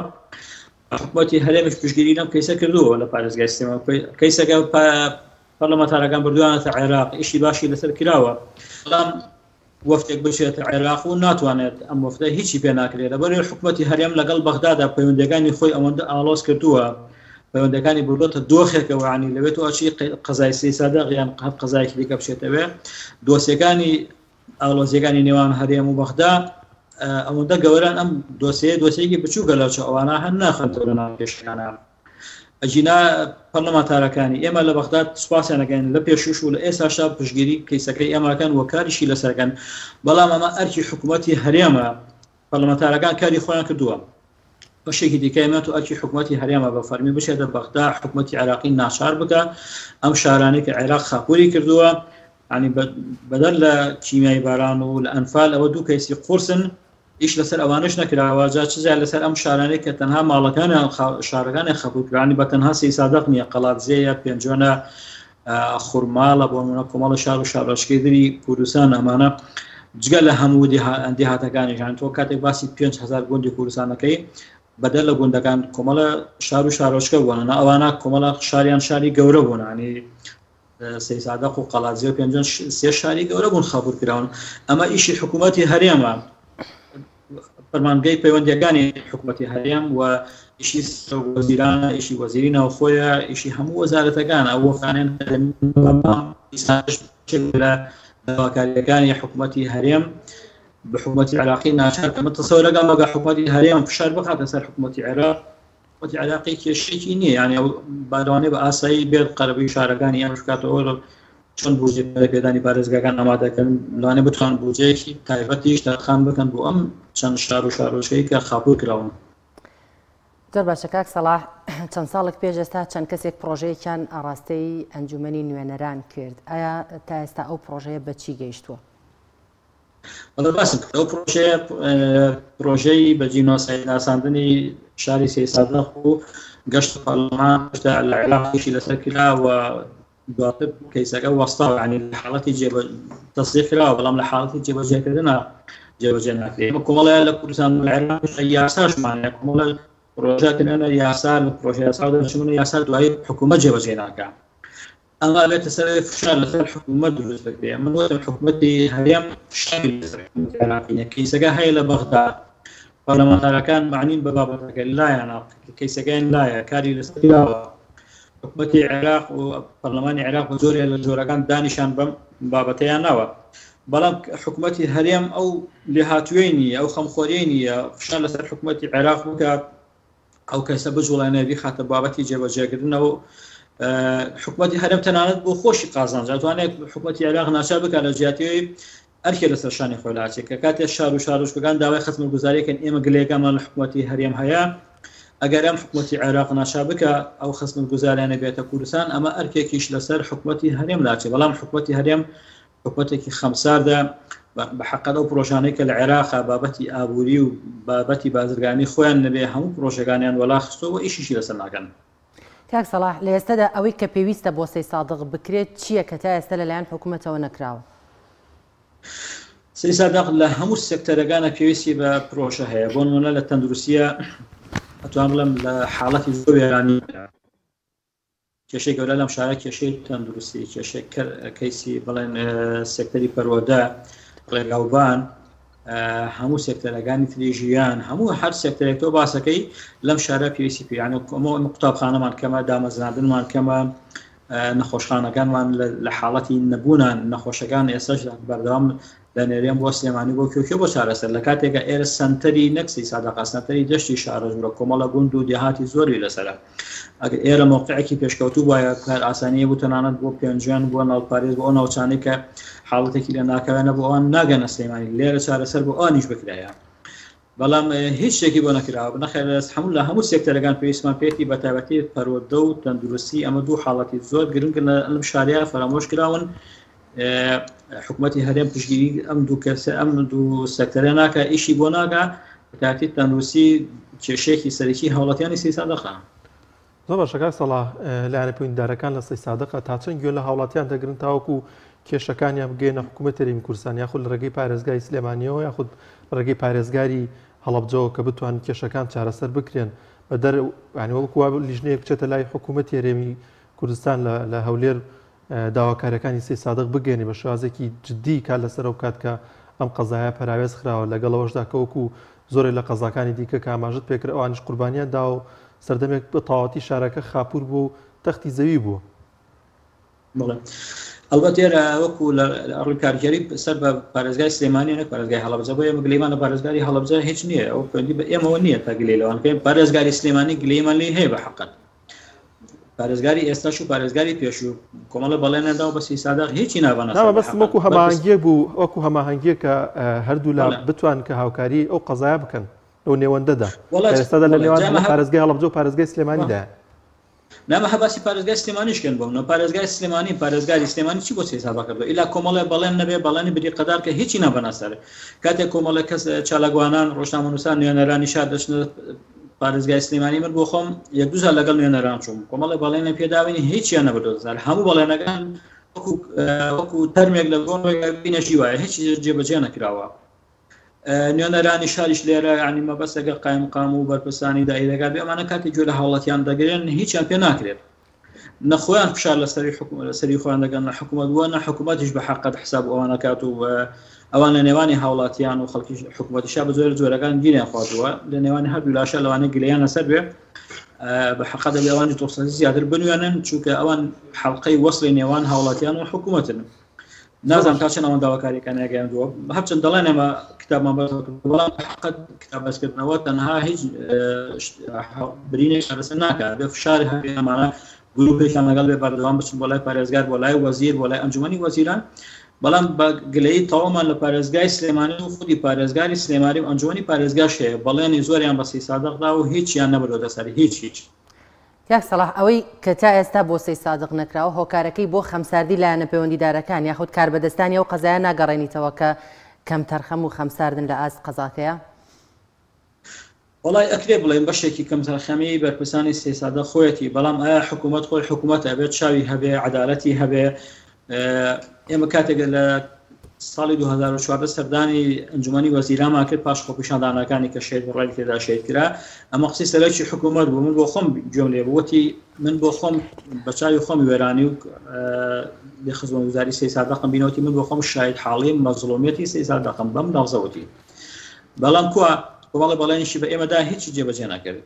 حکوومەتی هەرێمیش پشتگیری لەم کەیسە کردووە لە پارێزگای سیستەما. کەیسەکە پەرلەمانتارەکان بردووانەتە عێراق، ئیشی باشی لەسەر کراوە، بەڵام وەفتێک بچێتە عێراق و ناتوانێت ئەم وەفتە هیچی پێ ناکرێت. لەبەرەوەی حکوومەتی هەرێم لەگەڵ بەغدادا پەیوەندیەکانی خۆی ئەوەندە ئاڵۆز کردووە، پەیوەندەکانی بردۆتە دۆخێکەوە، عنی لەوێت و ئەچی قەزای سەی سادق یان قەزایەکی دیکە بچێتەوە. دۆسیەکانی ئاڵۆزیەکانی نێوان هەرێم و بەغدا ئەوەندە گەورەن، ئەم دۆسیەیەکی بچووکە لەوچە ئەوانە هەر ناخەنەوە ناو پێشکانە. ئەجینا پەرلەمانتارەکانی ئێمە لە بەغداد سوپاسیانەکەین لە پێشوش و لە ئێستاشا پشتگیری کەیسەکەی ئێمەکەن و کاریشی لەسەرکەن، بەڵام ئەمە ئەرکی حکوومەتی هەرێمە، پەرلەمانتارەکان کاری خۆیان کردووە. بەشێکی دیکەمێت و ئەرکی حکوومەتی هەرێمە بە فەرمی بچێتە بەغدا، حکوومەتی عێراقی ناچار بکە ئەم شارانەی کە عێراق خاپۆری کردووە، ینی بەدەر لە کیمیای باران و لە ئەنفال ئەوە دوو کەیسی قورسن، ئیش لەسەر ئەوانش نەکراوە، جا چیزیان لەسەر ئەم شارانەی کە تەنها ماڵەکانیان شارەکانی خەپورکرانی بە تەنها سەی سادق نییە، قەڵاتزێیە، پێنجۆنە، خوڕماڵە، بۆ نمونە کۆمەڵە شار و شارۆچکەی دری کوردستان ئەمانە جگە لە هەموو دێهاتەکانیشان. تۆ کاتێک باسی 5,000 گوندی کوردستانەکەی بەدەر لە گوندەکان کۆمەڵە شار و شارۆچکە بوونە، ئەوانە کۆمەڵە شاریان شاری گەورە بوون، ینی سەی سادەق و قەڵاتجێ و پێنج سێ شاری گەورە بوون خەبورکراون ئەمە ئیشی حکوومەتی هەرێمە فەرمانگەی پەیوەندیەکانی حکوومەتی هەرێم و ئیشی وەزیرانە ئیشی وەزیری ناوخۆیە ئیشی هەموو وەزارەتەکان ئەوەکانێن لە داواکاریەکانی حکوومەتی هەرێم بە حکوومەتی عراقی ناچار کە متصەوەر لەگەڵ بەگە حکوومەتی هەرێم فشار بخاتە سەر حکوومەتی عێراق حکوومەتی عراقی کێشێکی نییە یعنی بادوانێ بە ئاسایی بێت قەرەبەی شارەکانی ئەم بکاتەوە چۆن بودجێ پێدانی پارێزگاکان ئامادەکەن لەوانێ بتوان بودجەیەکی تایبەتیش دەرخان بکەن بۆ ئەم چەند شار و شارۆچکەی کە خاپور کراون. زۆر باشە کاک سەلاح چەند ساڵێک پێش ئێستا چەند کەسێک پرۆژەیەکیان ئاڕاستەی ئەنجومەنی نوێنەران کرد ئایا تا ئێستا ئەو پرۆژەیە بە چی گەیشتووە؟ باسم ئەو پرۆژەی بەجینۆسایی ناساندنی شاری سەی سادەق و گەشت پەرلەمان لە عێراقیشی لەسەر کراوە دواتر کەیسەکە وەستاوە ینی لە حاڵەتی تەصدیق کراوە بەڵام لە حاڵەتی جێبەجێکردنە جێبەجێ ناکرێت کۆمەڵەیە لە کوردستان و عێراق یاساشمانەیە کۆمەڵە پرۆژەکردنە یاسا لە پرۆژە یاسا دەچمونە یاسا دوایی حکوومەت جێبەجێ ناکە ئەمە بێتە سەر فشار لەسەر حکوومەت دروست بکرێت من وتم حکوومەتی هەرێم شاری لەسەر حکوومەتی عێراقیە کەیسەکە هەیە لە بەغداد پەرلەمانتارەکان معنین بە بابەتەکە لایەنە کەیسەکەیان لایە کاری لەسەریاوە حکوومەتی عێراق و پەرلەمانی عێراق و زۆرێک لە جۆرەکان دانیشان بەم بابەتەیان ناوە بەڵام حکوومەتی هەرێم ئەو لێهاتووی نیە ئەو خەمخۆریی نیە فشار لەسەر حکوومەتی عێراق بکات ئەو کەسە بجوڵێنەوی خاتە بابەتی جێبەجێکردنەوە حکوومەتی هەرێم تەنانەت بۆ خۆشی قازانج دەتوانێت حکوومەتی عێراق ناچار بکات لە جیاتیەوەی ئەرکێ لەسەر شانی خۆی لاچێت کە کاتێک شار و شارۆچکەکان داوای خزمەتگوزاریەکەن ئێمە گلەیەکەمان لە حکوومەتی هەرێم هەیە ئەگەر ئەم حکوومەتی عێراق ناچار بکە ئەو خزمەتگوزاریانە بێتە کوردستان ئەمە ئەرکێکیش لەسەر حکوومەتی هەرێم لاچێت بەڵام حکوومەتی هەرێم حکوومەتێکی خەمساردە بەحەقەت ئەو پرۆژانەی کە لە عێراقا بابەتی ئابووری و بابەتی بازرگانی خۆیان نەبێ هەموو پرۆژەکانیان وەلاخستەوە ئیشیشی لەسەر ناکەن. کاک سەلاح لە ئێستادا ئەوەی کە پێویستە بۆ سەی سادق بکرێت چییە کە تا ئێستا لەلایەن حکوومەتەوە نەکراوە؟ سەی سادق لە هەموو سێکتەرەکانە پێویستی بە پرۆژە هەیە بۆ نمونە لە تەندروستیە ئەتوانم بڵێم لە حاڵەتی زۆر وێرانی کێشەی گەورە لەم شارە کێشەی تەندروستی کێشەی کەیسی بڵێن سێکتەری پەروەردە ڕێگاوبان هەموو سێکتەرەکانی تریژیان هەموو هەر سێکتەرێک تۆ باسەکەی لەم شارە پێویستی پێیان قوتابخانەمان کەمە دامەزراندنمان کەمە نەخۆشخانەکانمان لە حاڵەتی نەبوونان نەخۆشەکان ئێستاش بەردەوام لە نێرێن بۆ سلێمانی بۆ کێکێ بۆ چارەسەر لە کاتێکە ئێرە سنتەری نەکسی سادەقا سنتەری دەشتی شارەژورە کۆمەڵە گوند و دێهاتی زۆری لەسەرە ئەگەر ئێرە موقعێکی پێشکەوتوو وایە کار ئاسانیە بوو تەنانەت بۆ پێنجیان بۆ ناوپارێز بۆ ئەو ناوچانەی کە حاڵەتێکی لە ناکەوێنە بۆ ئەوان ناگەنە سلێمانی لێرە چارەسەر بۆ ئەوانیش بکرایە بەڵام هیچ شتێکی بۆ نەکراوە بنەخێر هەموو لە هەموو سێکتەرەکان پێویستمان پێێتی بە تایبەتی پەروەردە و تەندروستی ئەمە دوو حاڵەتی زۆر گرنگ لەم شاریە فەرامۆش کراون حکوومەتی هەرێم پشتگیری ئەم دوو کەسە ئەم دوو سێکتەرە ناکە ئیشی بۆ ناگا بەتایبەتی تەندروستی کێشەیەکی سەرەکی هاوڵاتیانی سەی سادەقە. زۆر باشە کاک سەلاح لایەنە پەیوەندیدارەکان لە سەی سادەقە تا چەند گوێ لە هاوڵاتیان دەگرن تاوەکو کێشەکانیان بگەینە حکوومەتی هەرێمی کوردستان یاخود لە ڕێگەی پارێزگای سلێمانیەوە یاخود ڕێگەی پارێزگاری هەڵەبجەوە کە بتوانن کێشەکان چارەسەر بکرێن بە دەر وەکو لیژنەیەک بچێتە لای حکوومەتی هەرێمی کوردستان لە هەولێر داواکاریەکانی سەی سادق بگەێنی بە شێوازێکی جدی کات لەسەر ئەو کات کە ئەم قەزایە پەراوێز خراوە لەگەڵەوەشدا کە وەکو زۆرێک لە قەزاکانی دیکە کە ئاماژت پێکرد ئەوانش قوربانیان دا و سەردەمێک بە تەواوەتی شارەکە خاپور بوو و تەختی زەوی بوو. ئەلبەت ئێرە وەکو لە ڕووکارگەری سەر بە پارێزگای سلێمانی نەک پارێزگای هەڵەبجە بۆ ئێمە گلەیمان لە پارێزگاری هەڵەبجە هیچ نییە ئەو پەیوەندی بە ئێمەوە نییە تا گلەی لەوانکەین پارێزگاری سلێمانی گلەیمان لێ هەیە بە حەقەت پارێزگاری ئێستاش و پارێزگاری پێشوو کۆمەڵە بەڵێنەدا و بە سەی سادەق هیچی نابەنە بەس وەکو هەماهەنگیە بوو وەکو هەماهەنگیە کە هەردوو لە بتوان کە هاوکاری ئەو قەزایە بکەن لەو نێوەندەدا ئێستادا لە نێوان پارێزگای هەڵەبجە و پارێزگای سلێمانیدا نامە هەباسی پارێزگای سلێمانیشکەن بۆم پارێزگای سلێمانی پارێزگاری سلێمانی چی بۆ سەی سادەق کردەوە ئیلا کۆمەڵێ بەڵێن نەبێ بەڵێنی بریقەدار کە هیچی نابەنە سەر کاتێک کۆمەڵە کەس چالاگوانان ڕۆژنامەنووسان نوێنەرانی شار دەچنە پارێزگای سلێمانی من بۆ خۆم یەک دوو ساڵ لەگەڵ نوێنەران چووم کۆمەڵێ بەڵێنە پێداوینی هیچیان نەبردۆزار هەموو بەڵێنەکان وەکو تەرمێک لە بینەشی وایە هیچی جێبەجێ نەکراوە نوێنەرانی شاریش لێرە ینی مەبەستەگە قایم مقام و بەرپرسانی دایرەکە بێ ئەمانە کاتی گوێ لە هاوڵاتیان دەگرێن هیچیان پێ ناکرێت نەخۆیان فشار لە سەری خۆیان دەگەن نە حکوومەت بووە نە حکوومەتیش بە حەقەت حساب ئەوانەکات و ئەوان لە نێوانی هاوڵاتیان و خەڵکی حکوومەتیشا بە زۆر جۆرەکان گیریان خواردووە لە نێوانی هەردوو لاشە لەوانەیە گلەیان لەسەر بێ بە حەقەت دەبێ ئەوانی دۆخسەنجی زیاتر بنوێنن چونکە ئەوان حەڵقەی وەصلی نێوان هاوڵاتیان و حکوومەتن نازانم تا چەند ئەوەن داواکاریەکان ناگەیاندووە هەرچەند دەڵێن ئێمە کتابمان بەڵام حەقەت کتاب بەسکردنەوە تەنها هیچ برینێک لەسەر ناکات بێ فشاری هەبێ ئەمانە گروپێکیان لەگەڵ بێ بەردەوام بچن بۆ لای پارێزگار بۆ لای وەزیر بۆ لای ئەنجومەنی وەزیران بەڵام بە گلەیی تەواومان لە پارێزگای سلێمانی و خودی پارێزگاری سلێمانی و ئەنجومەنی پارێزگاش هەیە بەڵێنی زۆریان بە 3 سادەقدا و هیچیان نەبردۆتە سەری هیچ یاک سەلاح ئەوەی کە تا ئێستا بۆ 3 سادق نەکراوە هۆکارەکەی بۆ خەمساردی لایەنە پەیوەندیدارەکان یاخود کاربەدەستانی ئەو قەزایە ناگەڕێنیتەوە کە کەم تەرخەم و خەمساردن لە ئاست قەزاکەیە وڵای ئەکرێ بڵێن بەشێکی کەم تەرخەمی بەرپرسانی 3 سادە خۆیەتی بەڵام ئایا حکوومەت خۆی حکوومەت ئەبێت چاوی هەبێ عەدالەتی هەبێ ئێمە کاتێک لە ساڵی 2014 سەردانی ئەنجومەنی وەزیرانمان کرد پاش خۆپیشاندانەکانی کە شێت ڕێی تێدا شێت کرا ئەمە قسەی سەرەکی حکوومەت بوو من بۆ خۆم گوێم لێ بووەتی من بۆ خۆم بە چاوی خۆمی وێرانی و لێ خزمەتگوزاری 3 سادەقم بینەوەتی من بۆ خۆم شاهید حاڵی مەزڵومیەتی 3 سادەقم بەم ناوزەوەتی بەڵام کووە کۆمەڵی بەڵێنیشی بە ئێمەدا هیچی جێبەجێ نەکرد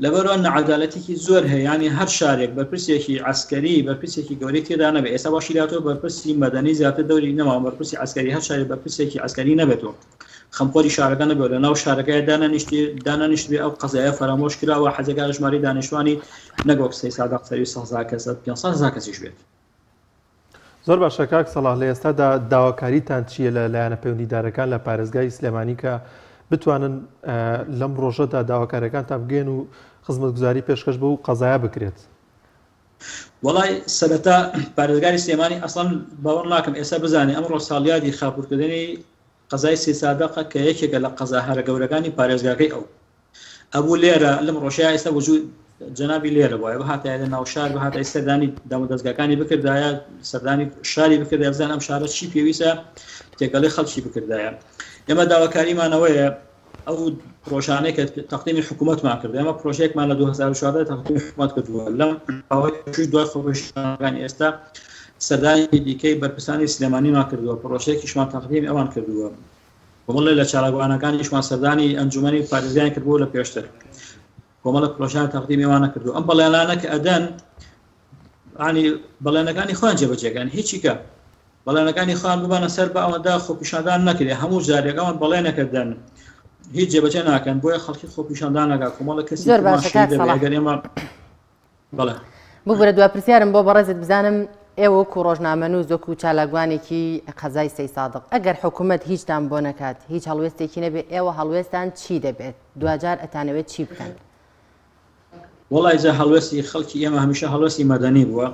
لەبەرەوە نەعەدالەتێکی زۆر هەیە ینی هەر شارێک بەرپرسێکی عسکەری بەرپرسێکی گەورەی تێدا نەبێت ئێستا باشی داتەوە بەرپرسی مەدەنی زیاتر دەوری نەماوە بەرپرسی عسکەری هەر شارێک بەرپرسێکی عسکەری نەبێتەوە خەمخۆری شارەکە نەبێت لە ناو شارەکەی دانانیشت بێ ئەو قەزایە فەرامۆش کراوە حەزەکە ژماری دانیشتوانی نەگۆک 3 سادەق سەری 100 کەس 500 کەسیش بێت زۆر باشە کاک سەلاح لە ئێستادا داواکاریتان چییە لە لایەنە پەیوەندیدارەکان لە پارێزگای سلێمانی کە بتوانن لەم ڕۆژەدا داواکاریەکان تا بگەن و خزمەتگوزاری پێشکەش بە و قەزایە بکرێت وڵای سەرەتا پارێزگاری سلێمانی ئەسڵان باوەڕ ناکەم ئێستا بزانێ ئەمڕۆ ساڵیادی خاپورکردنی قەزای 3 سادەقە کە یەکێکە لە قەزا هەرە گەورەکانی پارێزگاکەی ئەو لێرە لەم ڕۆژەیە ئێستا وجود جەنابی لێرە بووە بەهاتە لە ناو شار بەهاتە سەردانی دامودەستگاکانی بکردایە سەردانی شاری بکردای بزان ئەم شارە چی پێویستە تێکەڵی خەڵکی بکردایە ئێمە داواکاریمانەوەیە ئەو پرۆژانەی کە تەقدیمی حکوومەتمان کرد ئێمە پرۆژێکمان لە 2014 تەقدیمی حکوومەت کردووە لەم دوای خۆپیشاندانەکانی ئێستا سەردانی دیکەی بەرپرسانی سلێمانیمان کردووە پرۆژێکیشمان تەقدیمی ئەوان کردووە کۆمەڵ لە چالاگوانەکانیشمان سەردانی ئەنجومەنی پارێزیان کردبوو لە پێشتر کۆمەڵە پرۆژیان تەقدیمی ئەوانە کردووە ئەم بەڵێنانە کە ئەدەن ینی بەڵێنەکانی خۆیان جێبەجێکەن هیچیکە بەڵێنەکانی خۆیان ببانە سەر بە ئەوەندا خۆپیشاندان نەکرێ هەموو جارێک ئەوان بەڵێنەکە دەن هیچ جێبەجێ ناکەن بۆیە خەڵکی خۆپیشاندان ناکات کۆمەڵە کەسی ئەگەر ئێمە بەڵێ ببورە دوا پرسیارم بۆ بەڕێزت بزانم ئێوە وەکو ڕۆژنامەنووس وەکو چالاگوانێکی قەزای 3 سادق ئەگەر حکوومەت هیچتان بۆ نەکات هیچ هەڵوێستێکی نەبێ ئێوە هەڵوێستان چی دەبێت دوجار ئەتانەوێت چی بکەن وڵای جا هەڵوێستی خەڵکی ئێمە هەمیشە هەڵوێستی مەدەنی بووە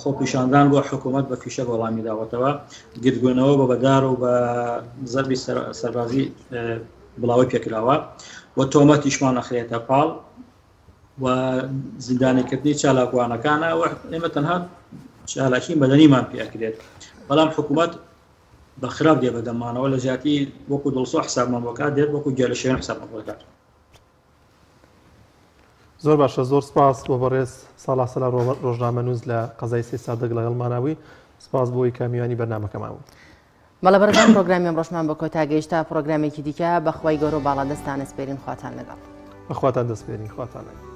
خۆپیشاندان بۆ حکوومەت بە فیشە وەڵامی داوەتەوە گرتبوونەوە بە بەدار و بە زەربی سەربازی بڵاوی پێکراوە و تۆمەتیشمان نەخرێتە پاڵ و زیندانیکردنی چالاکوانەکانە و ئێمە تەنها چالاکی مەدەنیمان پێکرێت بەڵام حکوومەت بە خراپ دێ بەدەمانەوە لە زیاتی وەکو دڵسۆ حسابمان بۆکات دێت وەکو گێرەشێن حسابمان بۆکات زۆر باشە زۆر سپاس بۆ بەڕێز ساڵح سەلا ڕۆژنامەنووس لە قەزای 3 سادق لەگەڵماناوی سپاس بۆی کامیوانی بەرنامەکەمان بوو مەڵە بەردەم پرۆگرامی ئەمڕۆژمان بە کۆتا گەیشتا پرۆگرامێکی دیکە بەخوای گەورە و باڵا دەستانە سپێرین خواتان لەگەڵ بەخواتان دەسپێرین خواتان لەگەڵ